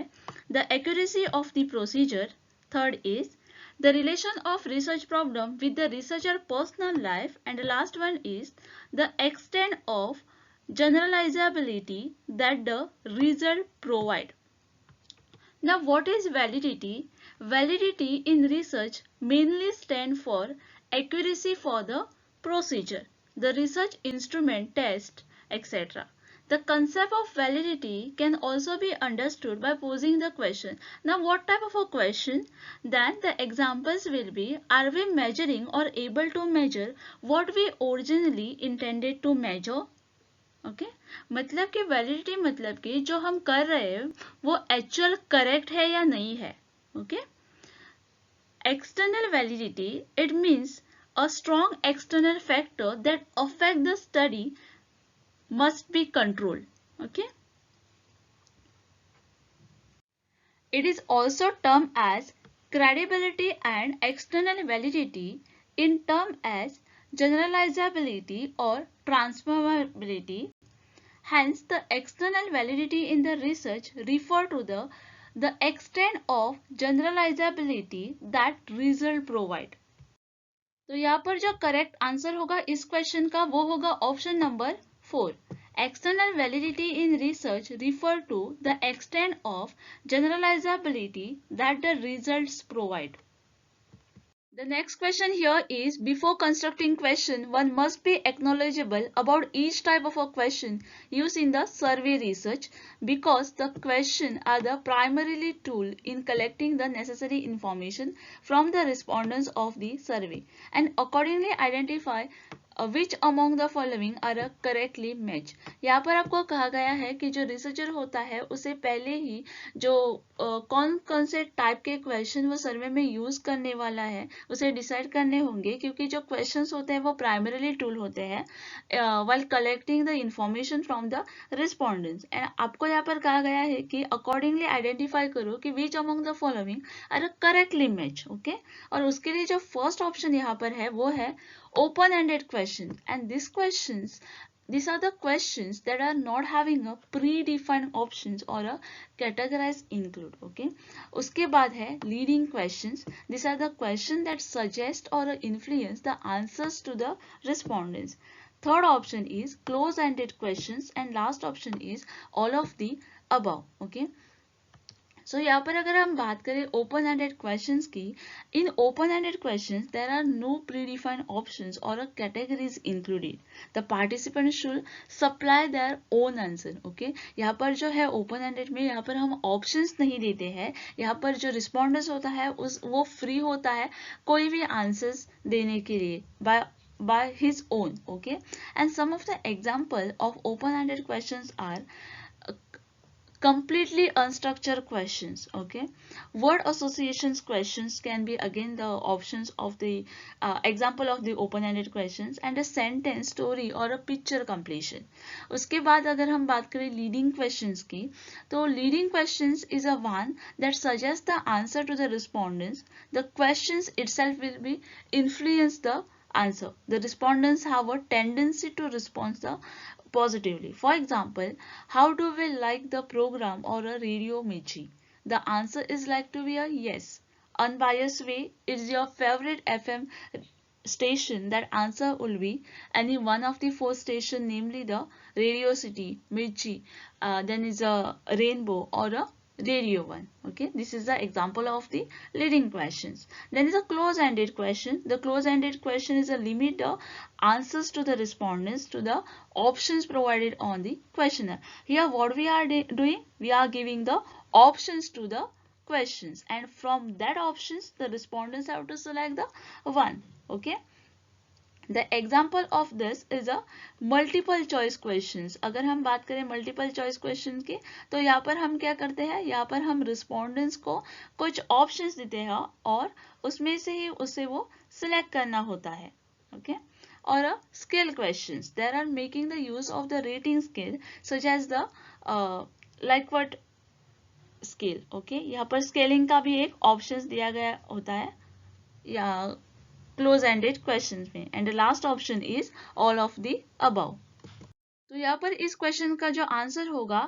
the accuracy of the procedure. Third is the relation of research problem with the researcher personal life and last one is the extent of generalizability that the result provide. Now what is validity? Validity in research mainly stand for accuracy for the procedure, the research instrument, test, etc. The concept of validity can also be understood by posing the question. Now what type of a question? Then the examples will be, are we measuring or able to measure what we originally intended to measure? Okay मतलब कि validity मतलब कि जो हम कर रहे हैं वो एक्चुअल करेक्ट है या नहीं है. Okay. External validity it means a strong external factor that affect the study must be controlled. Okay. It is also termed as credibility and external validity, in term as generalizability or transferability. Hence, the external validity in the research refer to the extent of generalizability that result provide. तो यहाँ पर जो correct answer होगा इस question का वो होगा option number 4. External validity in research refer to the extent of generalizability that the results provide. The next question here is, before constructing question, one must be acknowledgeable about each type of a question used in the survey research, because the question are the primarily tool in collecting the necessary information from the respondents of the survey and accordingly identify which among the following are a correctly match. यहाँ पर आपको कहा गया है कि जो researcher होता है उसे पहले ही जो कौन कौन से टाइप के क्वेश्चन वो सर्वे में यूज करने वाला है उसे डिसाइड करने होंगे, क्योंकि जो क्वेश्चंस होते हैं वो प्राइमरीली टूल होते हैं while collecting the information from the respondents. And आपको यहाँ पर कहा गया है कि अकॉर्डिंगली आइडेंटिफाई करो कि which among the following are correctly match. Okay, और उसके लिए जो फर्स्ट ऑप्शन यहाँ पर है वो है open-ended question, and these are the questions that are not having a predefined options or a categorized include. Okay, उसके बाद है leading questions. These are the questions that suggest or influence the answers to the respondents. Third option is close-ended questions, and last option is all of the above. Okay, सो यहाँ पर अगर हम बात करें open ended questions की, in open ended questions there are no predefined options or categories included. The participant should supply their own answer. Okay, यहाँ पर जो है ओपन एंडेड में यहाँ पर हम ऑप्शंस नहीं देते हैं. यहाँ पर जो रिस्पॉन्डेंस होता है वो फ्री होता है कोई भी आंसर्स देने के लिए by his own. Okay, and some of the example of open-ended questions are completely unstructured questions. Okay, word associations questions can be again the options of the example of the open-ended questions, and a sentence, story or a picture completion. उसके बाद अगर हम बात करें leading questions की, तो leading questions is a one that suggests the answer to the respondents. The questions itself will be influence the answer. The respondents have a tendency to respond positively. For example, how do we like the program or a radio Michi? The answer is like to be a yes. Unbiased way, is your favorite FM station? That answer will be any one of the four stations, namely the Radio City, Mirchi, then is a Rainbow or a Radio One. Okay, this is the example of the leading questions. Then is a close-ended question. The close-ended question is a limit the answers to the respondents to the options provided on the questionnaire. Here what we are doing, we are giving the options to the questions, and from that options the respondents have to select the one. Okay, the example of this is a multiple choice questions. अगर हम बात करें multiple choice question की, तो यहाँ पर हम क्या करते हैं, यहाँ पर हम respondents को कुछ options देते हैं और उसमें से ही उसे वो select करना होता है. Okay, or a skill questions. There are making the use of the rating scale such as the Likert scale. Okay, यहाँ पर scaling का भी एक options दिया गया होता है या close-ended questions में, and the last option is all of the above. तो यहाँ पर इस क्वेश्चन का जो आंसर होगा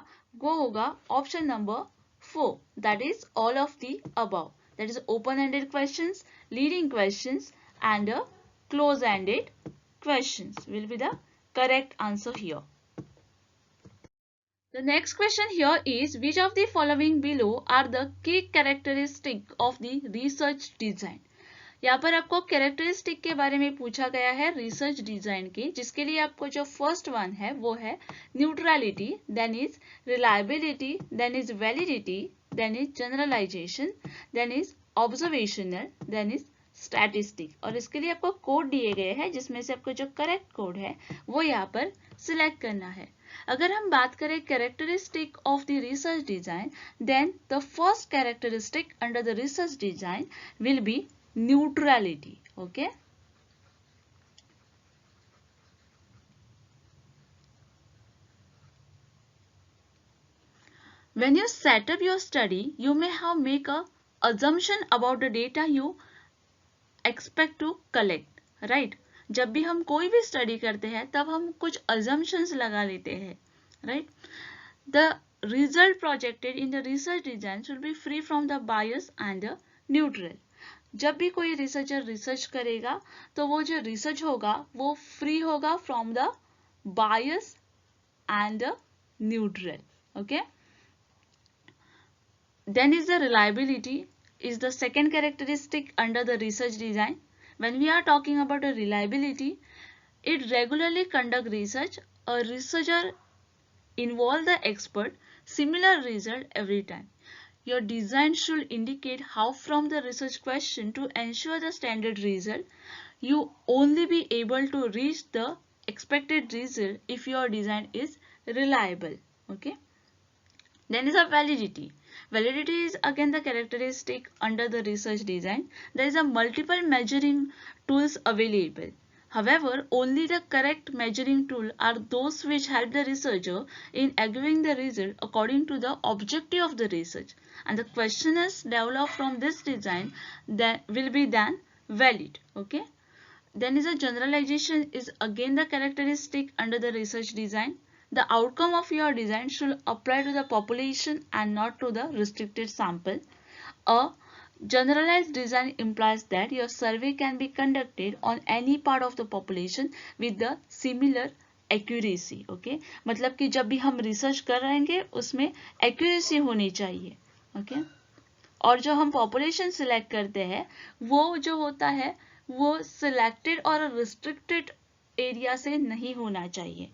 वो होगा option number 4, that is all of the above. That is open-ended questions, leading questions and close-ended questions will be the correct answer here. The next question here is, which of the following below are the key characteristics of the research design? यहाँ पर आपको characteristic के बारे में पूछा गया है research design की, जिसके लिए आपको जो फर्स्ट वन है वो है neutrality, then is reliability, then is validity, then is generalization, then is observational, then is statistic. और इसके लिए आपको कोड दिए गए हैं जिसमें से आपको जो करेक्ट कोड है वो यहाँ पर सिलेक्ट करना है. अगर हम बात करें characteristic of the research design, then the first characteristic under the research design will be neutrality. Okay, When you set up your study, you may have make a assumption about the data you expect to collect, right? जब भी हम कोई भी study करते हैं तब हम कुछ assumptions लगा लेते हैं, right? The result projected in the research design should be free from the bias and the neutral. जब भी कोई रिसर्चर रिसर्च करेगा तो वो जो रिसर्च होगा वो फ्री होगा from the bias and the neutral. Okay, then is the reliability is the second characteristic under the research design. When we are talking about the reliability, it regularly conduct research. A researcher involve the expert similar result every time. Your design should indicate how from the research question to ensure the standard result. You only be able to reach the expected result if your design is reliable. Okay, then is a validity. Validity is again the characteristic under the research design. There is a multiple measuring tools available. However, only the correct measuring tool are those which help the researcher in achieving the result according to the objective of the research, and the questionnaires developed from this design that will be then valid. Okay, then is a generalization is again the characteristic under the research design. The outcome of your design should apply to the population and not to the restricted sample. A generalized design implies that your survey can be conducted on any part of the population with the similar accuracy. Okay, मतलब कि जब भी हम research कर रहेंगे उसमें accuracy होनी चाहिए. Okay, और जो हम पॉपुलेशन सिलेक्ट करते हैं वो जो होता है वो सिलेक्टेड और रिस्ट्रिक्टेड एरिया से नहीं होना चाहिए.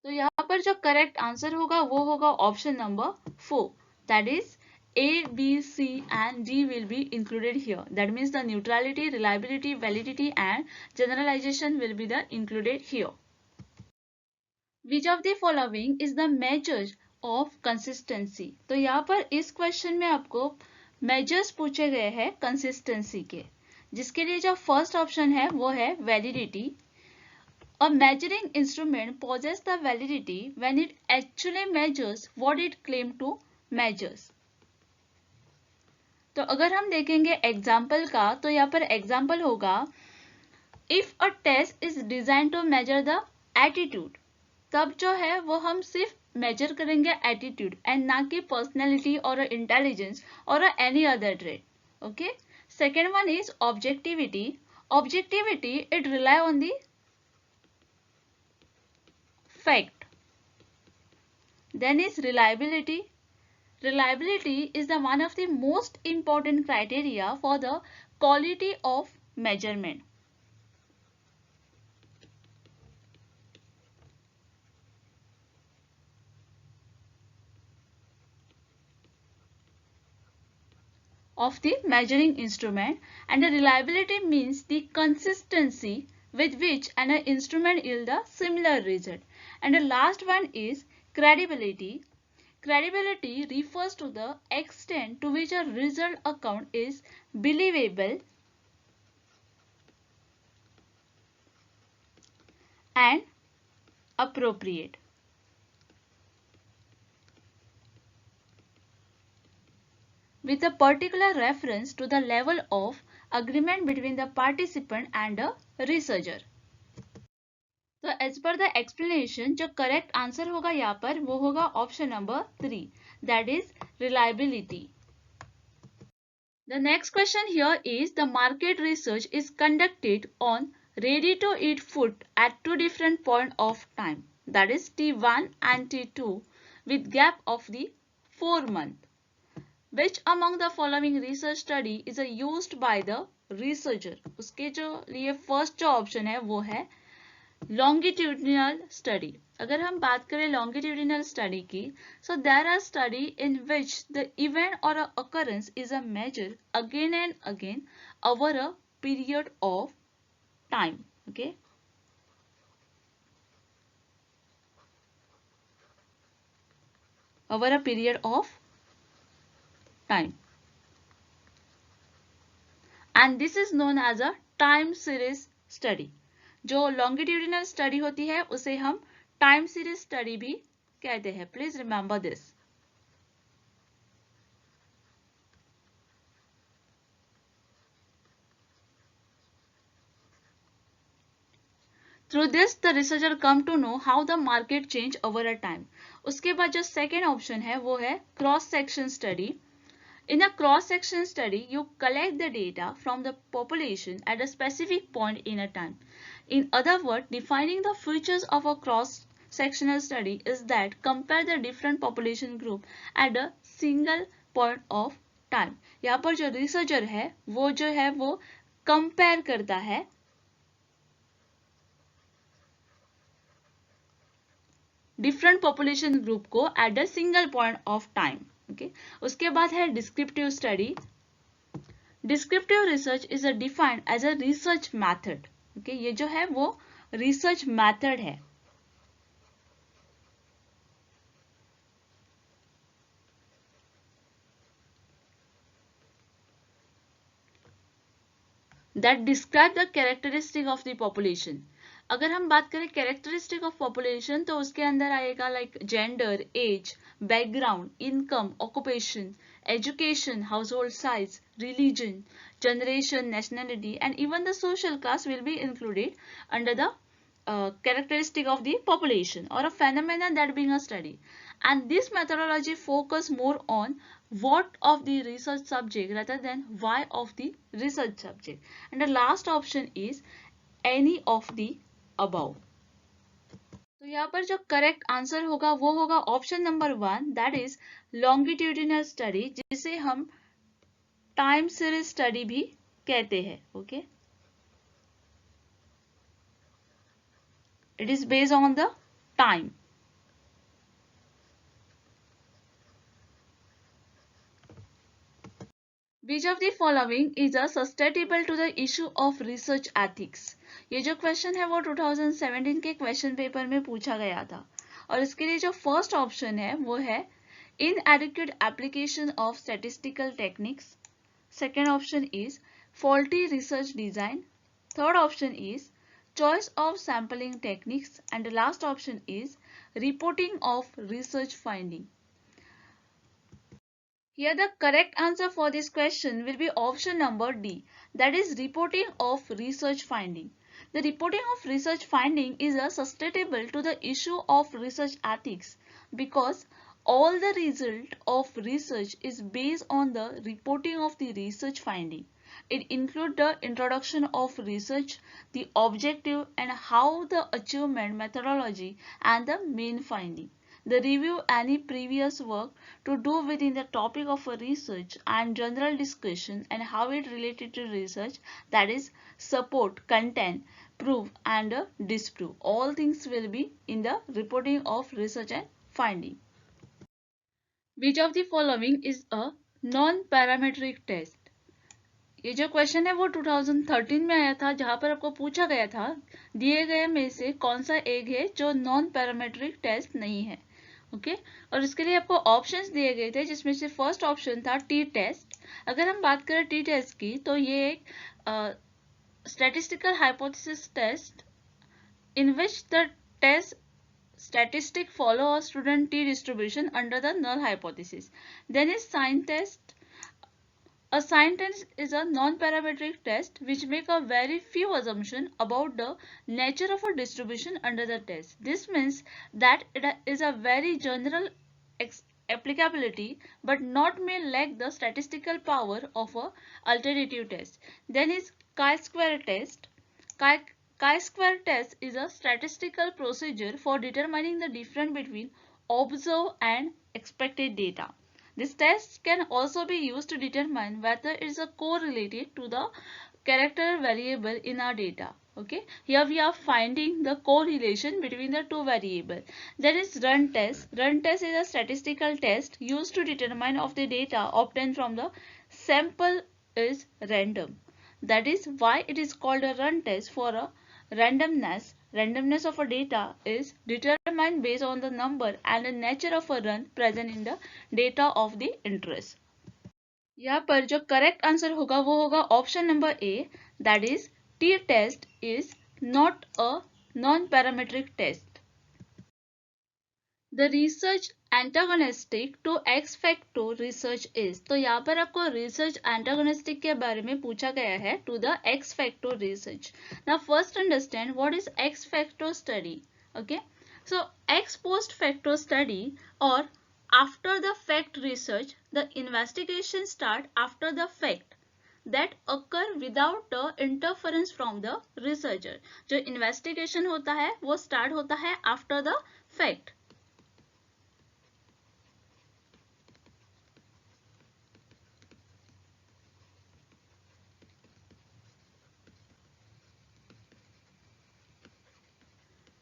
तो यहाँ पर जो करेक्ट आंसर होगा वो होगा option number 4, that is A, B, C and D will be included here. That means the neutrality, reliability, validity and generalization will be the included here. Which of the following is the measure of consistency? तो यहाँ पर इस question में आपको measures पूछे गए हैं consistency के, जिसके लिए जो फर्स्ट ऑप्शन है वो है validity. A measuring instrument possesses the validity when it actually measures what it claims to measures. तो अगर हम देखेंगे एग्जाम्पल का तो यहाँ पर एग्जाम्पल होगा if a test is design to measure the attitude, तब जो है वो हम सिर्फ मेजर करेंगे एटीट्यूड एंड ना कि पर्सनैलिटी और इंटेलिजेंस और any other trait. Okay, second one is objectivity. Objectivity it rely on the fact. Then is reliability. Reliability is the one of the most important criteria for the quality of measurement. Of the measuring instrument, and the reliability means the consistency with which an instrument yields a similar result. And the last one is credibility. Credibility refers to the extent to which a result account is believable and appropriate. With a particular reference to the level of agreement between the participant and the researcher. तो as per the explanation जो correct answer होगा यहाँ पर वो होगा option number 3, that is reliability. The next question here is the market research is conducted on ready to eat food at 2 different point of time, that is T1 and T2 with gap of the 4 month. Which among the following research study is used by the researcher? उसके जो लिए first जो option है वो है longitudinal study. अगर हम बात करें longitudinal study की, so there are study in which the event or a occurrence is a measured again and again over a period of time. Okay, over a period of time, and this is known as a time series study. जो longitudinal study होती है उसे हम time series study भी कहते हैं. Please remember this. Through this the researcher come to know how the market change over a time. उसके बाद जो second option है वो है cross section study. In a cross section study you collect the data from the population at a specific point in a time. In other words, defining the features of a cross sectional study is that compare the different population group at a single point of time. यहाँ पर जो researcher है वो compare करता है different population group को at a single point of time. Okay, उसके बाद है descriptive study. Descriptive research is a defined as a research method. Okay, ये जो है वो रिसर्च मैथड है. That describe the characteristic of the population. अगर हम बात करें कैरेक्टरिस्टिक ऑफ पॉपुलेशन तो उसके अंदर आएगा like gender, age, background, income, occupation, education, household size, religion, generation, nationality, and even the social class will be included under the characteristic of the population or a phenomenon that being a study. And this methodology focus more on what of the research subject rather than why of the research subject. And the last option is any of the above. तो यहाँ पर जो correct answer होगा वो होगा option number 1, that is longitudinal study, जिसे हम time series study भी कहते हैं. Okay, it is based on the time. Which of the following is a susceptible to the issue of research ethics? ये जो क्वेश्चन है वो 2017 के क्वेश्चन पेपर में पूछा गया था और इसके लिए जो फर्स्ट ऑप्शन है वो है inadequate application of statistical techniques. Second option is faulty research design. Third option is choice of sampling techniques, and the last option is reporting of research finding. Here the correct answer for this question will be option number D, that is reporting of research finding. The reporting of research finding is susceptible to the issue of research ethics because all the result of research is based on the reporting of the research finding. It includes the introduction of research, the objective and how the achievement methodology and the main finding. The review any previous work to do within the topic of a research and general discussion and how it related to research, that is support, content, prove and disprove. All things will be in the reporting of research and finding. Which of the following is a non-parametric test? ये जो question है वो 2013 में आया था, जहां पर आपको पूछा गया था दिए गए में से कौन सा एक है जो नॉन पैरामेट्रिक टेस्ट नहीं है. ओके, और इसके लिए आपको ऑप्शंस दिए गए थे जिसमें से फर्स्ट ऑप्शन था टी टेस्ट. अगर हम बात करें टी टेस्ट की तो ये एक statistical hypothesis test in which the test statistic follow a student t distribution under the null hypothesis. Then is sign test. A sign test is a non-parametric test which make a very few assumptions about the nature of a distribution under the test. This means that it is a very general applicability but not may lack the statistical power of a alternative test. Then is chi-square test. Chi-square test is a statistical procedure for determining the difference between observed and expected data. This test can also be used to determine whether it is correlated to the character variable in our data. Okay, here we are finding the correlation between the two variables. There is run test. Run test is a statistical test used to determine if the data obtained from the sample is random. That is why it is called a run test. For a randomness of a data is determined based on the number and the nature of a run present in the data of the interest. यहाँ पर जो correct answer होगा वो होगा option number A, that is T test is not a non parametric test. The research antagonistic to ex factor research is. तो यहाँ पर आपको रिसर्च एंटागोनिस्टिक के बारे में पूछा गया है to the ex factor research. Now first understand what is ex factor study. Okay, so ex post factor study or after the fact research, the investigation start after the fact that occur without the interference from the researcher। जो investigation होता है वो start होता है after the fact.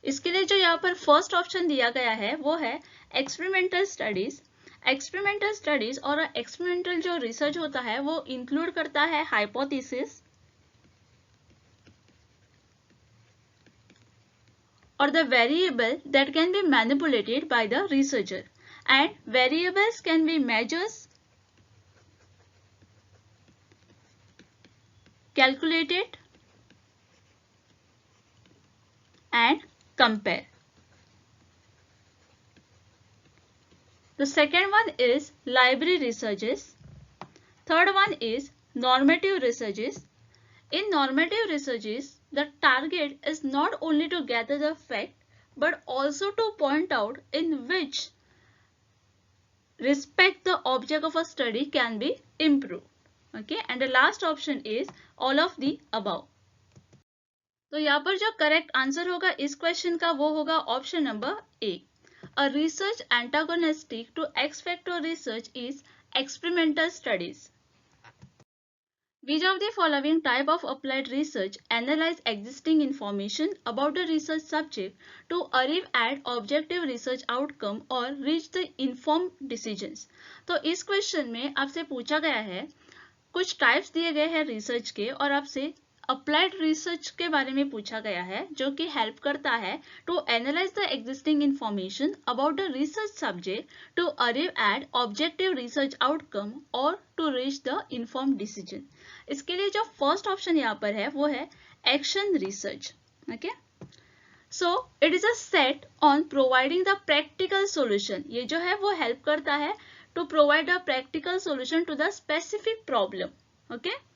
इसके लिए जो यहाँ पर फर्स्ट ऑप्शन दिया गया है वो है एक्सपेरिमेंटल स्टडीज। एक्सपेरिमेंटल स्टडीज और एक्सपेरिमेंटल जो रिसर्च होता है वो इंक्लूड करता है hypothesis or the variable that can be manipulated by the researcher, and variables can be measures, calculated and compare. The second one is library researches. Third one is normative researches. In normative researches, the target is not only to gather the fact but also to point out in which respect the object of a study can be improved. Okay, and the last option is all of the above. तो यहाँ पर जो correct answer होगा इस question का वो होगा option number A. A research antagonistic to ex factor research is experimental studies. Which of the following type of applied research analyze existing information about the research subject to arrive at objective research outcome or reach the informed decisions? तो इस question में आपसे पूछा गया है, कुछ types दिए गए हैं रिसर्च के और आपसे अप्लाइड रिसर्च के बारे में पूछा गया है जो कि हेल्प करता है to analyse the existing information about the research subject to arrive at objective research outcome or to reach the informed decision. इसके लिए जो फर्स्ट ऑप्शन यहाँ पर है वो है action research. Okay, so it is a set on providing the practical solution. ये जो है वो हेल्प करता है to provide a practical solution to the specific problem. Okay,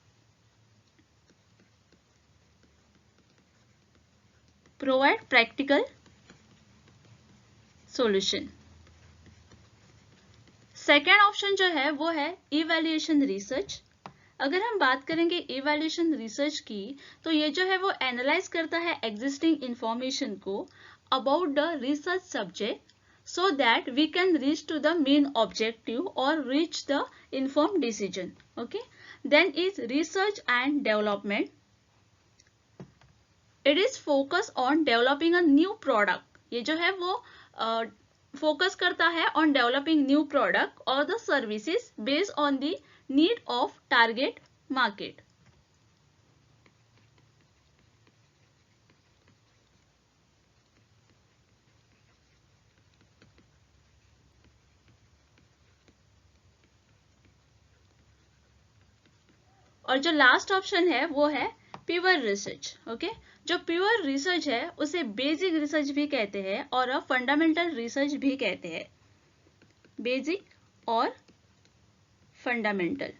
provide practical solution. Second option जो है वो है इवैल्यूएशन रिसर्च। अगर हम बात करेंगे इवैल्यूएशन रिसर्च की तो ये जो है वो एनालाइज करता है एग्जिस्टिंग इंफॉर्मेशन को about the research subject so that we can reach to the main objective or reach the informed decision. Okay, then is research and development. It is focus on developing a new product. ये जो है वो focus करता है on developing new product or the services based on the need of target market. और जो last option है वो है प्योर रिसर्च। ओके, जो प्योर रिसर्च है उसे बेसिक रिसर्च भी कहते हैं और फंडामेंटल रिसर्च भी कहते हैं। बेसिक और fundamental.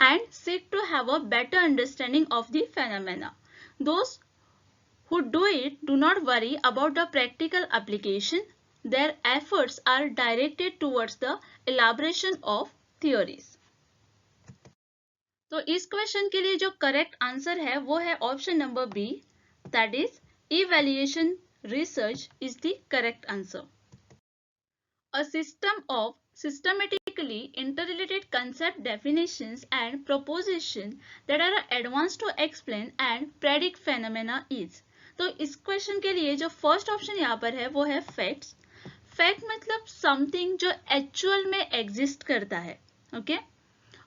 And seek to have a better understanding of the phenomena. Those who do it do not worry about the practical application. Their efforts are directed towards the elaboration of theories. तो इस question के लिए जो correct answer है वो है option number B, that is evaluation research is the correct answer. A system of systematically interrelated concept definitions and propositions that are advanced to explain and predict phenomena is। तो इस question के लिए जो first option यहाँ पर है वो है फैक्ट्स। फैक्ट मतलब समथिंग जो एक्चुअल में एग्जिस्ट करता है। ओके,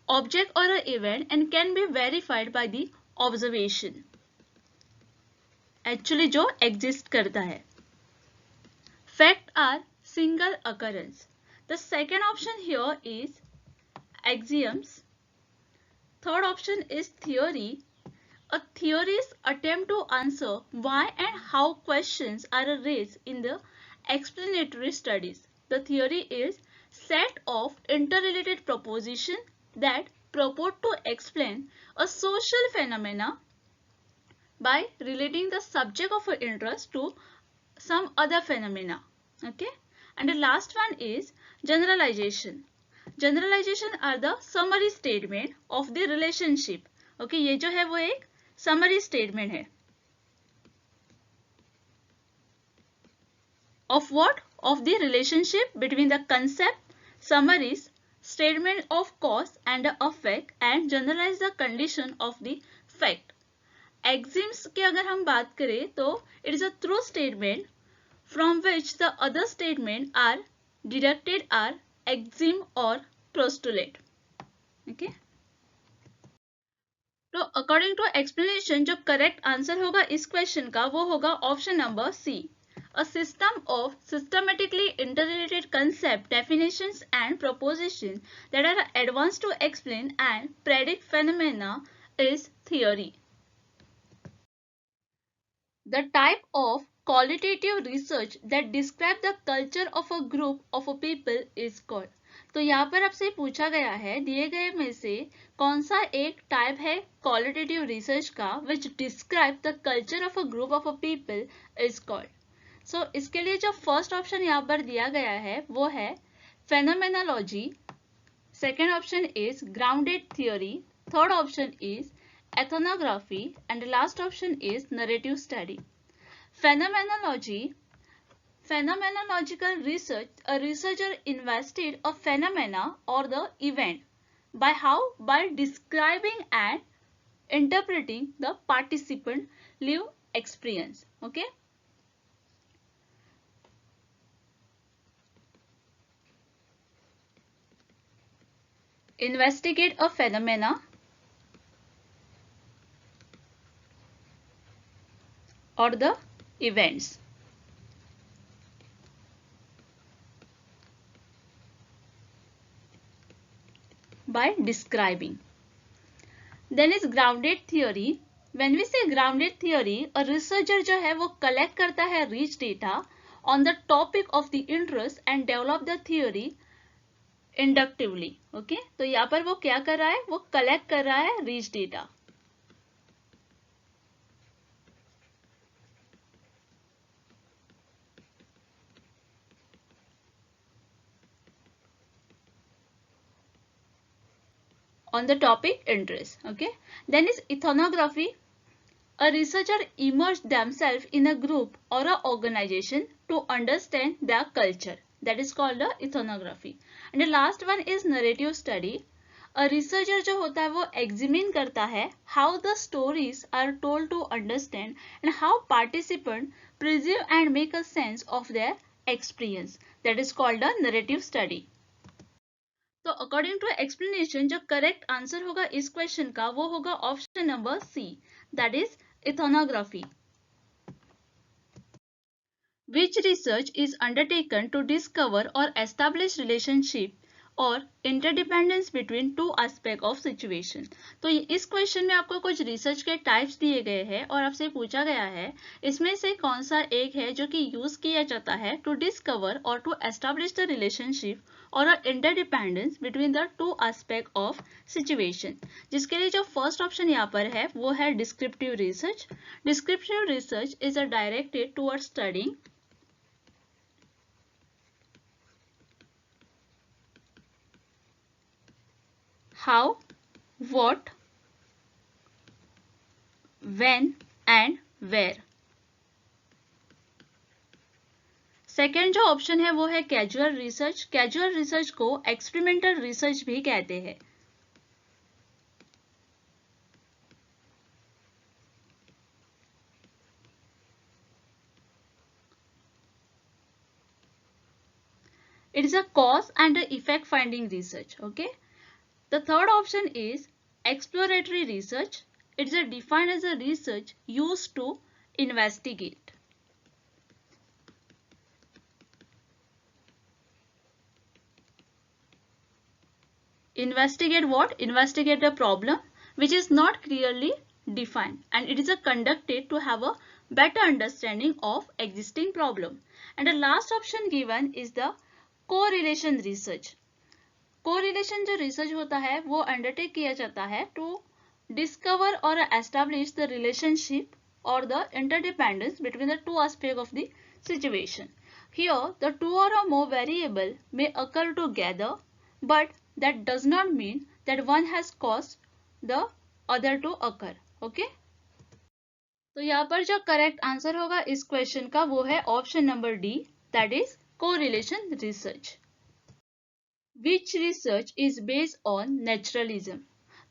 ऑब्जेक्ट और event and can be verified by the observation. Actually जो एग्जिस्ट करता है। Fact are single occurrence. The second option here is axioms. Third option is theory. A theories attempt to answer why and how questions are raised in the explanatory studies. The theory is set of interrelated propositions that purport to explain a social phenomena by relating the subject of interest to some other phenomena. Okay, and the last one is generalization. Generalization are the summary statement of the relationship. Okay, ये जो है वो एक summary statement है. Of what? Of the relationship between the concept, summaries, statement of cause and effect and generalize the condition of the fact. Axioms की अगर हम बात करें तो it is a true statement from which the other statement are deducted are axiom or postulate. Okay. तो according to explanation जो correct answer होगा इस क्वेश्चन का वो होगा option number C. A system of systematically interrelated concept, definitions and propositions that are advanced to explain and predict phenomena is theory. The type of qualitative research that describe the culture of a group of a people is called. तो यहाँ पर आपसे पूछा गया है दिए गए में से कौन सा एक टाइप है क्वालिटेटिव रिसर्च का which describe the culture of a group of a people is called. So इसके लिए जो फर्स्ट ऑप्शन यहाँ पर दिया गया है वो है phenomenology. Second option is grounded theory. Third option is ethnography and the last option is narrative study. Phenomenology. Phenomenological research, a researcher invested a phenomena or the event by how? By describing and interpreting the participant lived experience. Okay. Investigate a phenomena or the events. By describing. Then is grounded theory. When we say grounded theory, a researcher जो है वो collect करता है rich data on the topic of the interest and develop the theory inductively. Okay? तो यहाँ पर वो क्या कर रहा है? वो collect कर रहा है rich data. On the topic interest. Okay? Then is ethnography. A researcher immerses themselves in a group or an organization to understand their culture. That is called the ethnography. And the last one is narrative study. A researcher जो होता है वो examine करता है how the stories are told to understand and how participants perceive and make a sense of their experience. That is called a narrative study. तो according to explanation जो correct answer होगा इस क्वेश्चन का वो होगा option number C, that is ethnography. Which research is undertaken to discover or establish relationship और interdependence between two aspect of situation. तो इस क्वेश्चन में आपको कुछ रिसर्च के टाइप्स दिए गए हैं और आपसे पूछा गया है इसमें से कौन सा एक है जो कि यूज किया जाता है टू डिस्कवर और टू एस्टैब्लिश द रिलेशनशिप और interdependence between the to aspect of situation. जिसके लिए जो फर्स्ट ऑप्शन यहाँ पर है वो है descriptive research. Descriptive research is a directed toward studying how, what, when and where. Second जो ऑप्शन है वो है कैजुअल रिसर्च. कैजुअल रिसर्च को एक्सपेरिमेंटल रिसर्च भी कहते हैं. It is a cause and effect finding research. Okay. The third option is exploratory research. It is defined as a research used to investigate. Investigate what? Investigate the problem which is not clearly defined, and it is conducted to have a better understanding of existing problem. And the last option given is the correlation research. Correlation जो research होता है वो undertake किया जाता है to discover और establish the relationship और the interdependence between the to aspect of the situation. Here the two or more variable may occur together, but that does not mean that one has caused the other to occur. Okay? तो यहाँ पर जो correct answer होगा इस question का वो है option number D, that is correlation research. Which research is based on naturalism?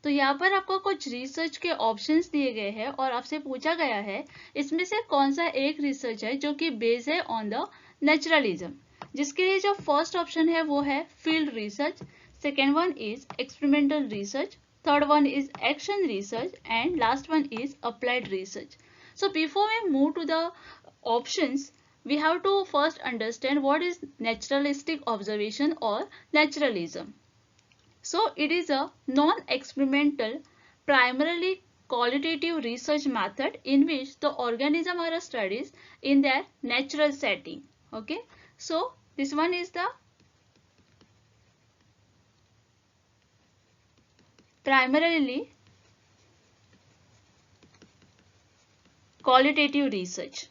तो यहाँ पर आपको कुछ रिसर्च के ऑप्शंस दिए गए हैं और आपसे पूछा गया है इसमें से कौन सा एक रिसर्च है जो कि बेस्ड है ऑन द नेचुरलिज्म, जिसके लिए जो फर्स्ट ऑप्शन है वो है field research, second one is experimental research, third one is action research and last one is applied research. So before we move to the options, we have to first understand what is naturalistic observation or naturalism. So it is a non-experimental, primarily qualitative research method in which the organism are studied in their natural setting. Okay, so this one is the primarily qualitative research.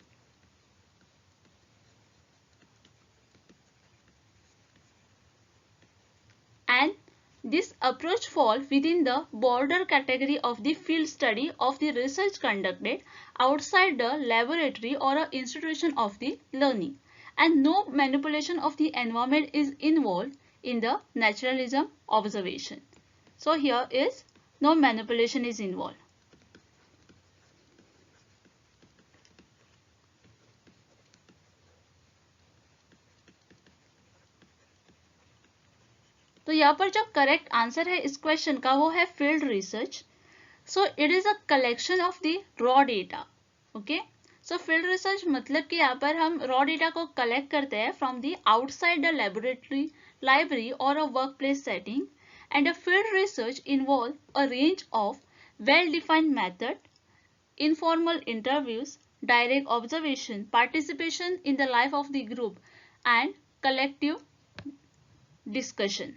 And this approach falls within the broader category of the field study of the research conducted outside the laboratory or an institution of the learning, and no manipulation of the environment is involved in the naturalism observation. So here is no manipulation is involved. तो यहाँ पर जो correct answer है इस question का वो है field research. So it is a collection of the raw data. Okay, so field research मतलब कि यहाँ पर हम रॉ डेटा को कलेक्ट करते हैं from the outside the laboratory, library or a workplace setting. And a field research involve a range of well defined method, informal interviews, direct observation, participation in the life of the group, and collective discussion.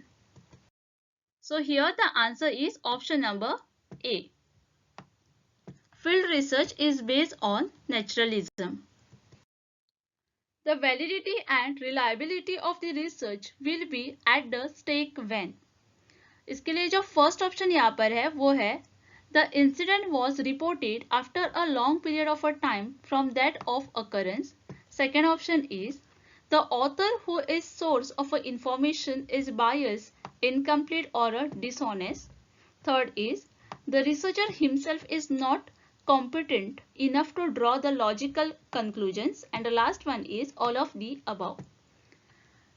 So here the answer is option number A. Field research is based on naturalism. The validity and reliability of the research will be at the stake when. इसके लिए जो first option यहाँ पर है वो है the incident was reported after a long period of a time from that of occurrence. Second option is the author who is source of information is biased, incomplete or dishonest. Third is the researcher himself is not competent enough to draw the logical conclusions. And the last one is all of the above.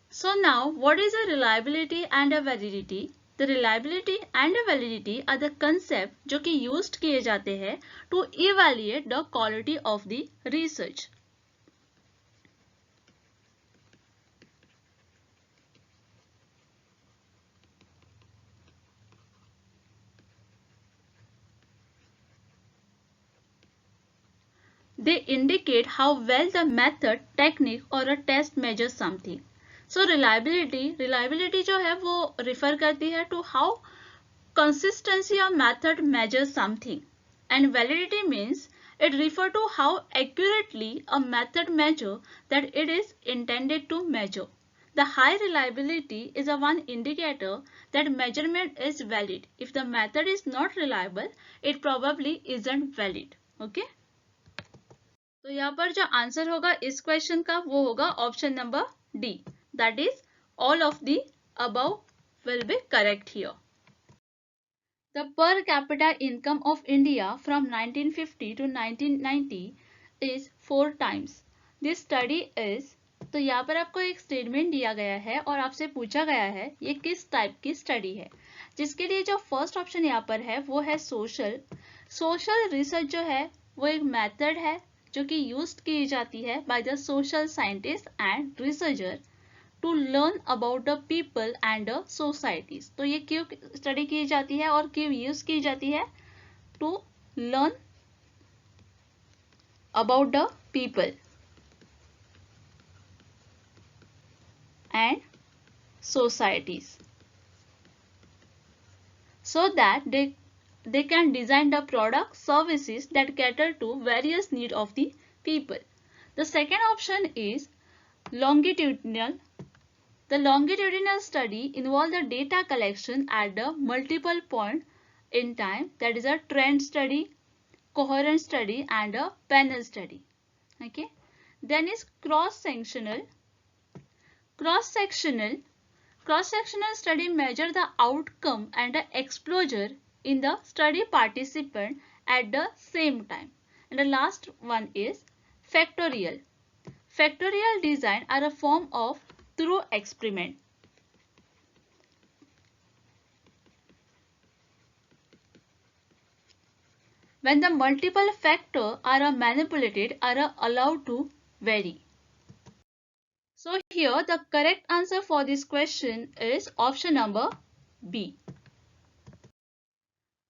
So now what is a reliability and a validity? The reliability and validity are the concept जो कि used किए जाते हैं to evaluate the quality of the research. They indicate how well the method, technique or a test measures something. So reliability जो है वो refer करती है to how consistency of method measures something, and validity means it refer to how accurately a method measure that it is intended to measure. The high reliability is a one indicator that measurement is valid. If the method is not reliable, it probably isn't valid. Okay? तो यहाँ पर जो answer होगा इस question का वो होगा option number D, that is all of the above will be correct here. The per capita income of India from 1950 to 1990 is 4 times. This study is, तो यहाँ पर आपको एक स्टेटमेंट दिया गया है और आपसे पूछा गया है ये किस टाइप की स्टडी है, जिसके लिए जो फर्स्ट ऑप्शन यहाँ पर है वो है सोशल रिसर्च. जो है वो एक मेथड है जो कि यूज की जाती है by the social scientist and researcher to learn about the people and the societies. तो ये क्यों स्टडी की जाती है और क्यों यूज की जाती है? To learn about the people and societies so that they can design the products, services that cater to various needs of the people. The second option is longitudinal. The longitudinal study involves the data collection at the multiple point in time, that is a trend study, coherent study and a panel study. Okay. Then is cross-sectional. Cross-sectional study measure the outcome and the exposure in the study participant at the same time. And the last one is factorial. Factorial design are a form of through experiment. When the multiple factors are manipulated are allowed to vary. So here the correct answer for this question is option number B.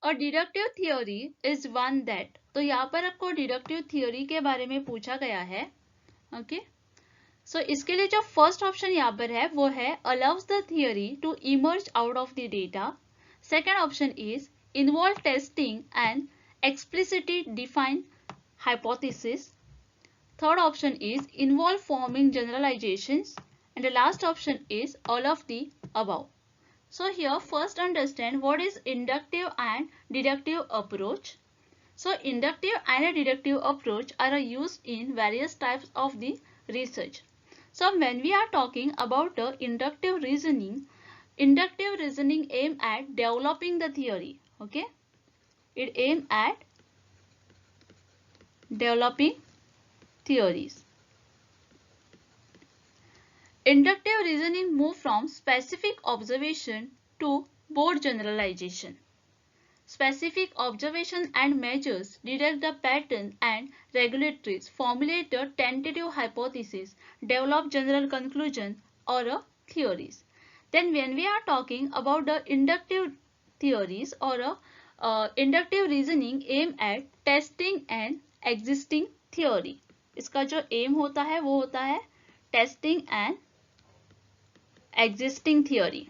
A deductive theory is one that, तो यहाँ पर आपको deductive theory के बारे में पूछा गया है. Okay. So इसके लिए जो first option यहाँ पर है वो है allows the theory to emerge out of the data. Second option is involve testing and explicitly define hypothesis. Third option is involve forming generalizations. And the last option is all of the above. So here first understand what is inductive and deductive approach. So inductive and deductive approach are used in various types of the research. So when we are talking about inductive reasoning aim at developing the theory. Okay, it aim at developing theories. Inductive reasoning move from specific observation to broad generalization. Specific observation and measures detect the pattern and regulators formulate a tentative hypothesis, develop general conclusion or theories. Then when we are talking about the inductive theories or inductive reasoning aim at testing an existing theory. इसका जो aim होता है वो होता है testing an existing theory.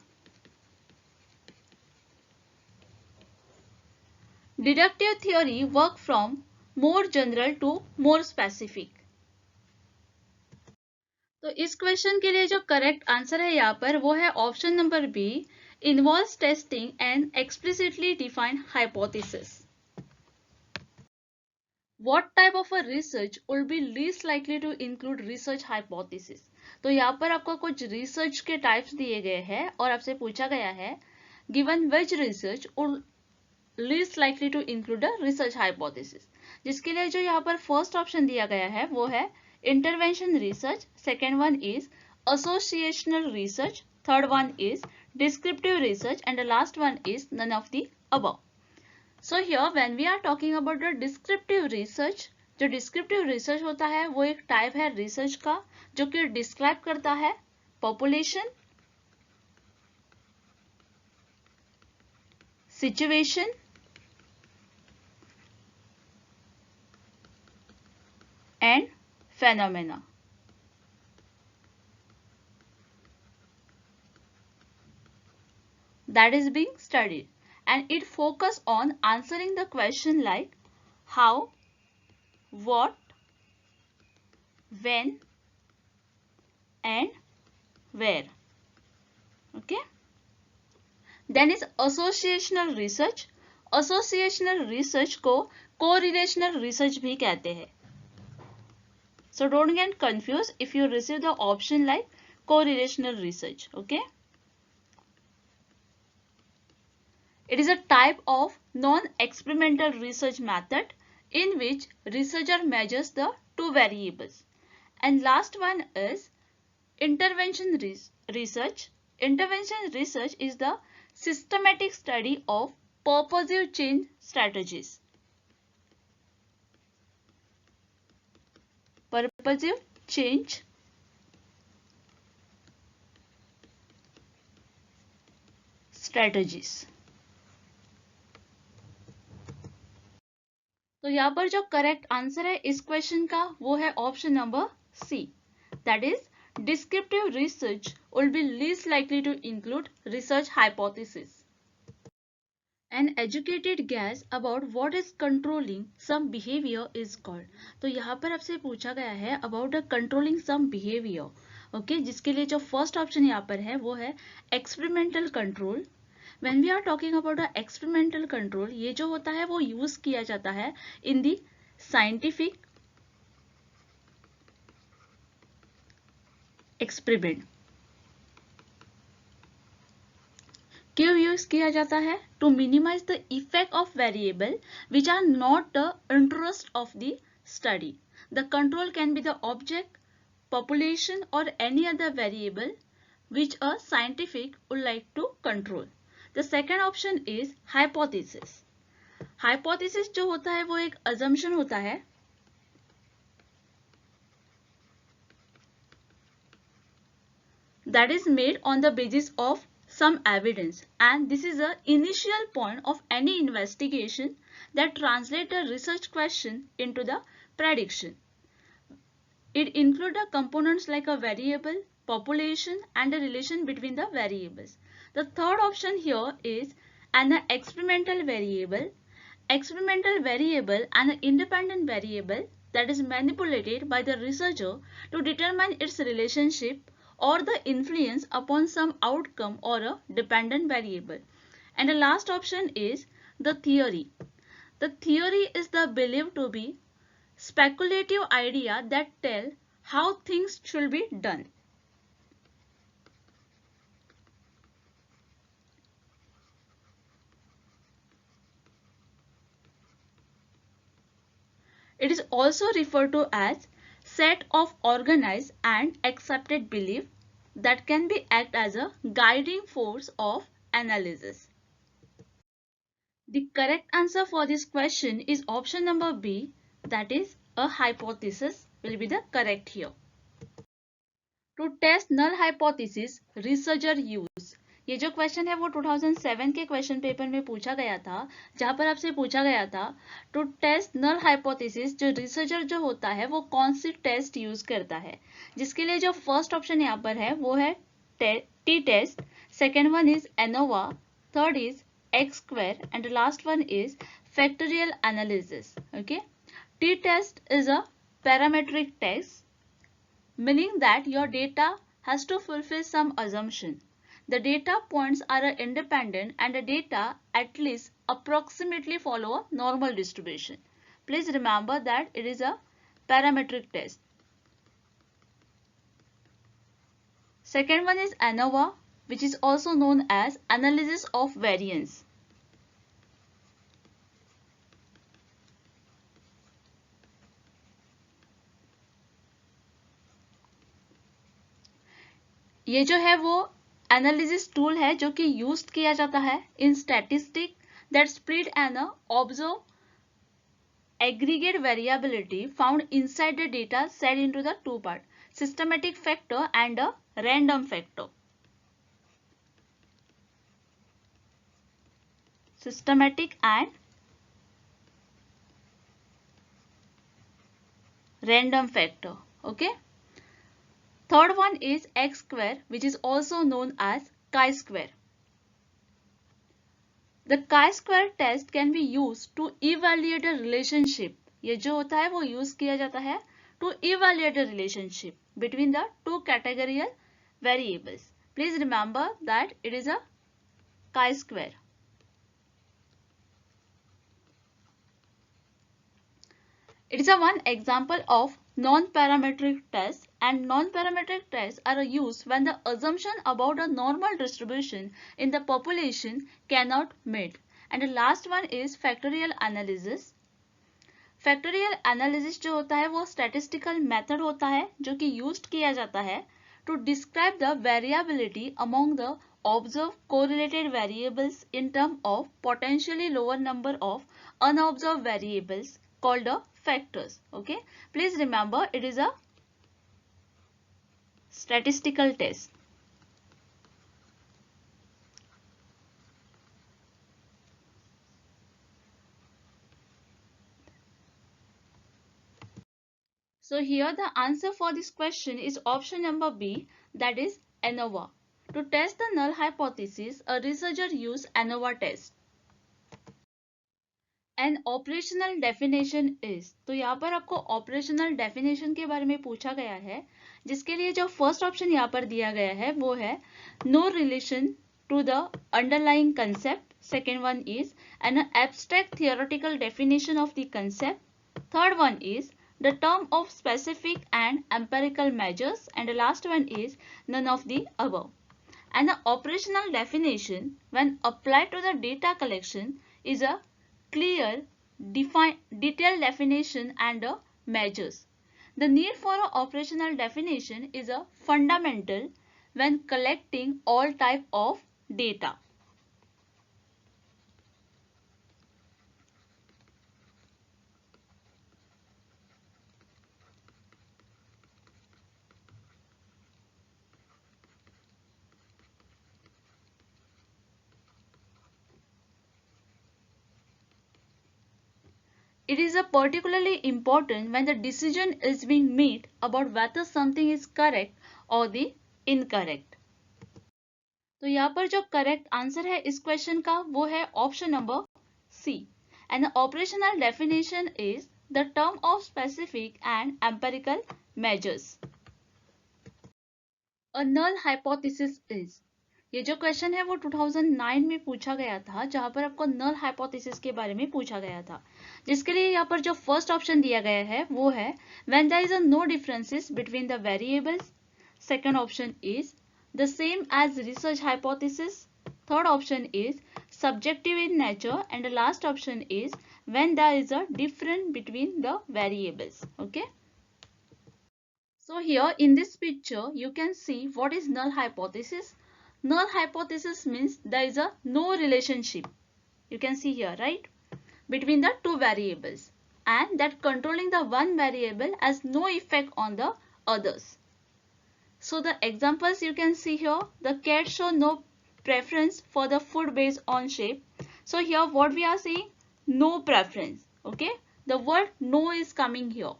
Deductive theory work from more general to more specific. तो इस question के लिए जो करेक्ट आंसर है यहाँ पर वो है option number B, involves testing and explicitly defined hypothesis. What type of a research will be least likely to include research hypothesis? तो यहाँ पर आपको कुछ रिसर्च के टाइप्स दिए गए हैं और आपसे पूछा गया है given which research would least likely to include a research hypothesis, जिसके लिए जो यहाँ पर फर्स्ट ऑप्शन दिया गया है वो है intervention research, second one is associational research, third one is descriptive research and the last one is none of the above. So here when we are talking about the descriptive research, जो descriptive research होता है वो एक type है research का जो कि describe करता है population, situation, and phenomena. That is being studied, and it focus on answering the question like how, what, when and where. Okay. Then is associational research. Associational research को correlational research भी कहते हैं. So don't get confused if you receive the option like correlational research. Okay. It is a type of non-experimental research method in which researcher measures the two variables. And last one is intervention research. Intervention research is the systematic study of purposive change strategies. Purposive change strategies. यहाँ पर जो correct answer है इस question का वो है option number C, that is descriptive research will be least likely to include research hypothesis. An educated guess about what is controlling some behavior is called. तो यहाँ पर आपसे पूछा गया है about the controlling some behavior. Okay जिसके लिए जो फर्स्ट ऑप्शन यहाँ पर है वो है experimental control. When we are talking about the experimental control, ये जो होता है वो यूज किया जाता है in the scientific experiment. क्यों यूज किया जाता है? To minimize the effect of variable which are not the interest of the study. The control can be the object, population or any other variable which a scientific would like to control. The second option is hypothesis. Hypothesis जो होता है वो एक assumption होता है that is made on the basis of some evidence, and this is the initial point of any investigation that translates a research question into the prediction. It includes the components like a variable, population, and the relation between the variables. The third option here is an experimental variable. Experimental variable and an independent variable that is manipulated by the researcher to determine its relationship or the influence upon some outcome or a dependent variable. And the last option is the theory. The theory is the believed to be speculative idea that tell how things should be done. It is also referred to as set of organized and accepted belief that can be act as a guiding force of analysis. The correct answer for this question is option number B, that is a hypothesis will be the correct here. To test null hypothesis, researcher use. ये जो question है वो 2007 के question paper में पूछा गया था, जहां पर आपसे पूछा गया था टू टेस्ट नल हाइपोथेसिस जो रिसर्चर जो होता है वो कौन सी टेस्ट यूज करता है, जिसके लिए जो फर्स्ट ऑप्शन यहाँ पर है वो है T test, second one is ANOVA, third is X square and last one is factorial analysis. Okay, T test is a parametric test meaning that your data has to fulfill some assumption. The data points are independent and the data at least approximately follow a normal distribution. Please remember that it is a parametric test. Second one is ANOVA, which is also known as analysis of variance. ये जो है वो analysis tool है जो कि use किया जाता है in statistic that split and observe aggregate variability found inside the data set into the two part, systematic factor and a random factor. Systematic and random factor. Okay. Third one is x square, which is also known as chi-square. The chi-square test can be used to evaluate a relationship. ये जो होता है वो use किया जाता है to evaluate a relationship between the two categorical variables. Please remember that it is a chi-square. It is a one example of non-parametric tests, and non-parametric tests are used when the assumption about a normal distribution in the population cannot meet. And the last one is factorial analysis. Factorial analysis जो होता है वो statistical method होता है जो कि used किया जाता है to describe the variability among the observed correlated variables in terms of potentially lower number of unobserved variables called the factors. Okay, please remember it is a statistical test. So here the answer for this question is option number B, that is ANOVA. To test the null hypothesis, a researcher used ANOVA test. An operational definition is, तो यहाँ पर आपको operational definition के बारे में पूछा गया है, जिसके लिए जो फर्स्ट ऑप्शन यहाँ पर दिया गया है वो है no relation to the underlying concept. Second one is an abstract theoretical definition of the concept. Third one is the term of specific and empirical measures, and the last one is none of the above. And the operational definition, when applied to the data collection, is a clear, detailed definition and measures. The need for an operational definition is a fundamental when collecting all type of data. It is a particularly important when the decision is being made about whether something is correct or the incorrect. तो यहाँ पर जो correct answer है इस question का वो है option number C. And the operational definition is the term of specific and empirical measures. A null hypothesis is, ये जो क्वेश्चन है वो 2009 में पूछा गया था, जहां पर आपको नल हाइपोथेसिस के बारे में पूछा गया था, जिसके लिए यहाँ पर जो फर्स्ट ऑप्शन दिया गया है वो है when there is a no differences between the variables. Second option is the same as research hypothesis. Third option is subjective in nature, and the last option is when there is a difference between the variables. Okay, so here in this picture you can see what is null hypothesis. Null hypothesis means there is a no relationship, you can see here, right, between the two variables, and that controlling the one variable has no effect on the others. So the examples you can see here, the cat show no preference for the food based on shape. So here what we are seeing, no preference. Okay, the word no is coming here,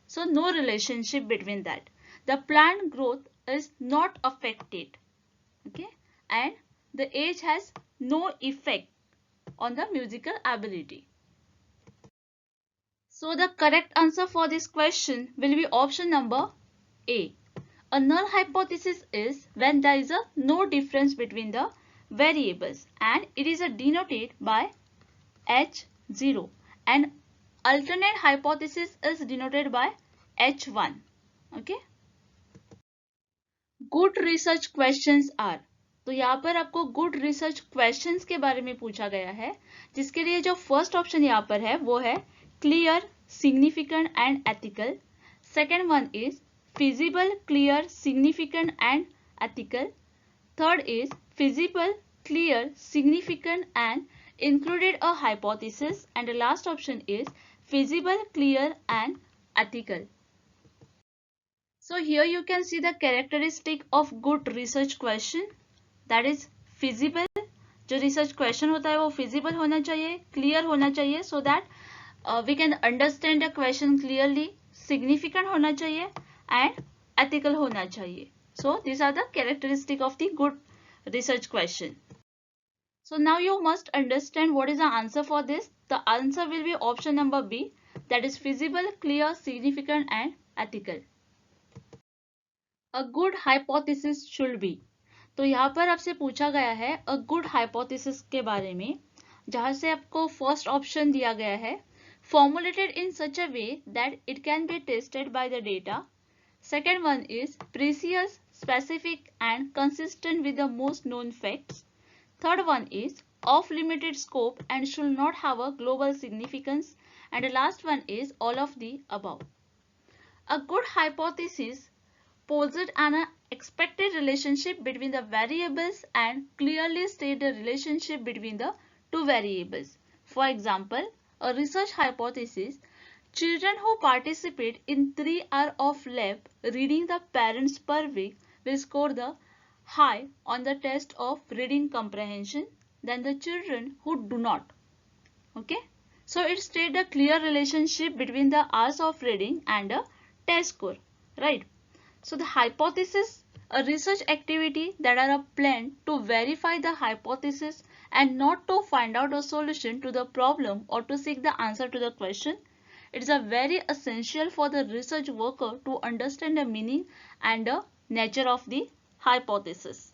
so no relationship between that. The plant growth is not affected. Okay, and the age has no effect on the musical ability. So the correct answer for this question will be option number A. A null hypothesis is when there is a no difference between the variables, and it is denoted by H0, and alternate hypothesis is denoted by H1. Okay. Good research questions are, तो यहाँ पर आपको good research questions के बारे में पूछा गया है, जिसके लिए जो फर्स्ट ऑप्शन यहाँ पर है वो है clear, significant and ethical. Second one is feasible, clear, significant and ethical. Third is feasible, clear, significant and included a hypothesis, and the last option is feasible, clear and ethical. So here you can see the characteristic of good research question, that is feasible. जो research question होता है वो feasible होना चाहिए, clear होना चाहिए, so that we can understand the question clearly, significant होना चाहिए and ethical होना चाहिए. So these are the characteristic of the good research question. So now you must understand what is the answer for this. The answer will be option number B, that is feasible, clear, significant and ethical. A good hypothesis should be, तो यहाँ पर आपसे पूछा गया है a good hypothesis के बारे में, जहाँ से आपको फर्स्ट ऑप्शन दिया गया है formulated in such a way that it can be tested by the data. Second one is precise, specific and consistent with the most known facts. Third one is of limited scope and should not have a global significance. And the last one is all of the above. A good hypothesis posits an expected relationship between the variables and clearly state the relationship between the two variables. For example, a research hypothesis: children who participate in 3 hours of lab reading the parents per week will score the high on the test of reading comprehension than the children who do not. Okay, so it states a clear relationship between the hours of reading and the test score, right? So the hypothesis, a research activity that are a plan to verify the hypothesis and not to find out a solution to the problem or to seek the answer to the question. It is a very essential for the research worker to understand the meaning and the nature of the hypothesis.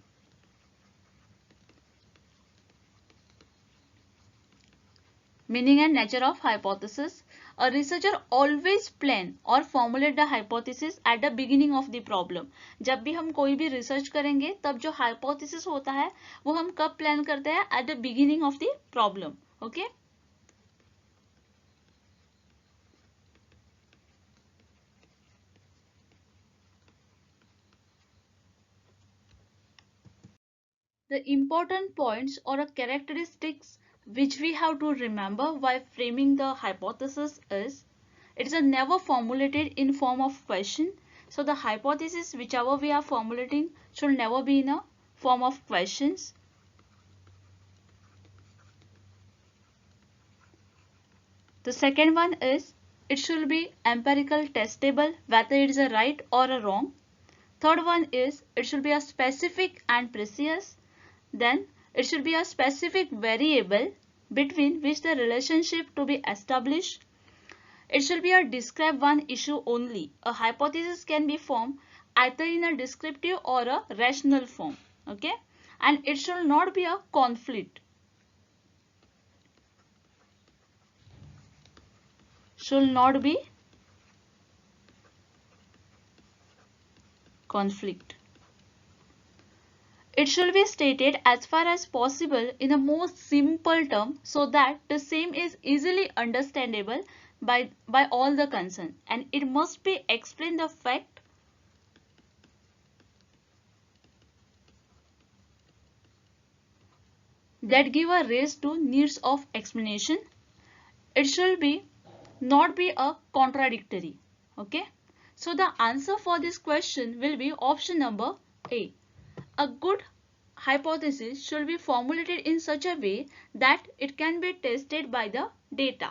Meaning and nature of hypothesis. A researcher always plan or formulate the hypothesis at the beginning of the problem. जब भी हम कोई भी research करेंगे तब जो hypothesis होता है वो हम कब plan करते हैं? At the beginning of the problem. Okay? The important points or characteristics which we have to remember while framing the hypothesis is it is never formulated in form of question. So the hypothesis whichever we are formulating should never be in a form of questions. The second one is it should be empirical testable whether it is a right or a wrong. Third one is it should be a specific and precise. Then it should be a specific variable between which the relationship to be established. It should be a describe one issue only. A hypothesis can be formed either in a descriptive or a rational form. Okay? And it should not be a conflict. Should not be conflict. It should be stated as far as possible in a most simple term so that the same is easily understandable by all the concerned, and it must be explained the fact that give a rise to needs of explanation. It should be not be a contradictory. Okay, so the answer for this question will be option number A. A good hypothesis should be formulated in such a way that it can be tested by the data.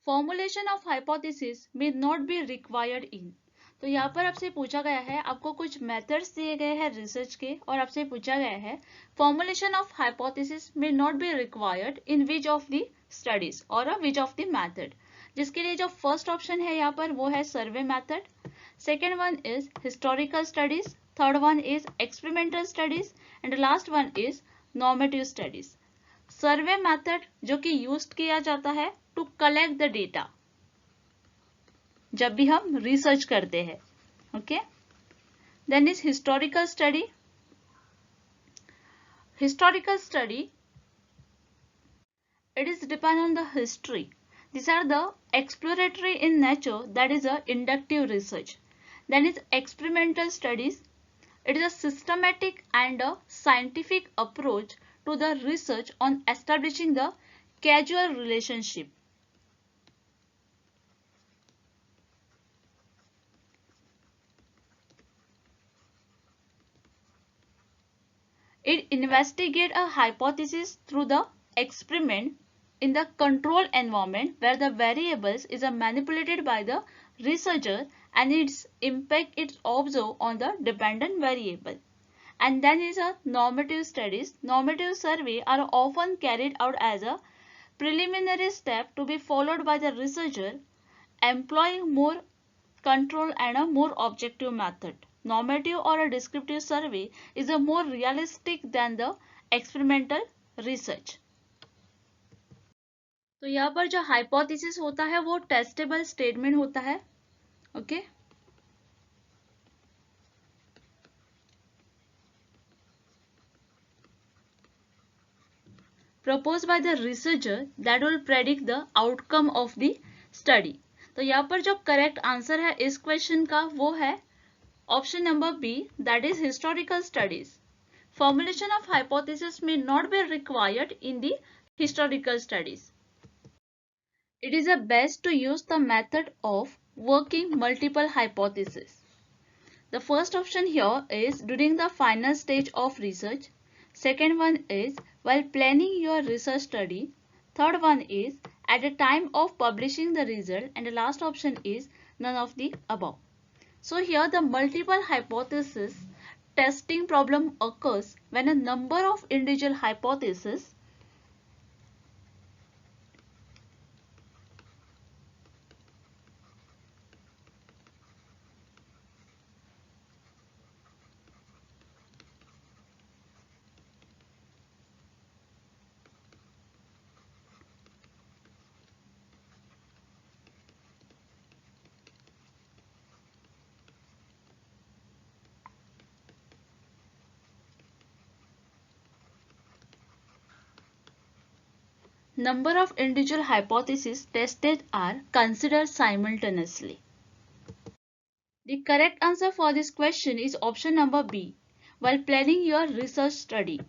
Formulation of hypothesis may not be required in. तो यहाँ पर आपसे पूछा गया है, आपको कुछ methods दिए गए हैं रिसर्च के और आपसे पूछा गया है formulation of hypothesis may not be required in which of the studies or which of the method. जिसके लिए जो फर्स्ट ऑप्शन है यहाँ पर वो है survey method, second one is historical studies, third one is experimental studies and last one is normative studies. Survey method जो कि यूज किया जाता है टू कलेक्ट द डेटा जब भी हम रिसर्च करते हैं. Okay, then is historical study. Historical study it is depend on the history. These are the exploratory in nature, that is a inductive research. Then is experimental studies. It is a systematic and a scientific approach to the research on establishing the causal relationship. It investigates a hypothesis through the experiment in the control environment where the variables is manipulated by the researcher and its impact is observed on the dependent variable. And then is a normative studies. Normative survey are often carried out as a preliminary step to be followed by the researcher employing more control and a more objective method. Normative or a descriptive survey is a more realistic than the experimental research. तो यहाँ पर जो hypothesis होता है वो testable statement होता है. Okay, proposed by the researcher that will predict the outcome of the study. तो यहाँ पर जो करेक्ट आंसर है इस क्वेश्चन का वो है option number B, that is historical studies. Formulation of hypothesis may not be required in the historical studies. It is best to use the method of working multiple hypotheses. The first option here is during the final stage of research. Second one is while planning your research study. Third one is at the time of publishing the result, and the last option is none of the above. So here the multiple hypothesis testing problem occurs when a number of individual hypotheses number of individual hypotheses tested are considered simultaneously. The correct answer for this question is option number B. While planning your research study.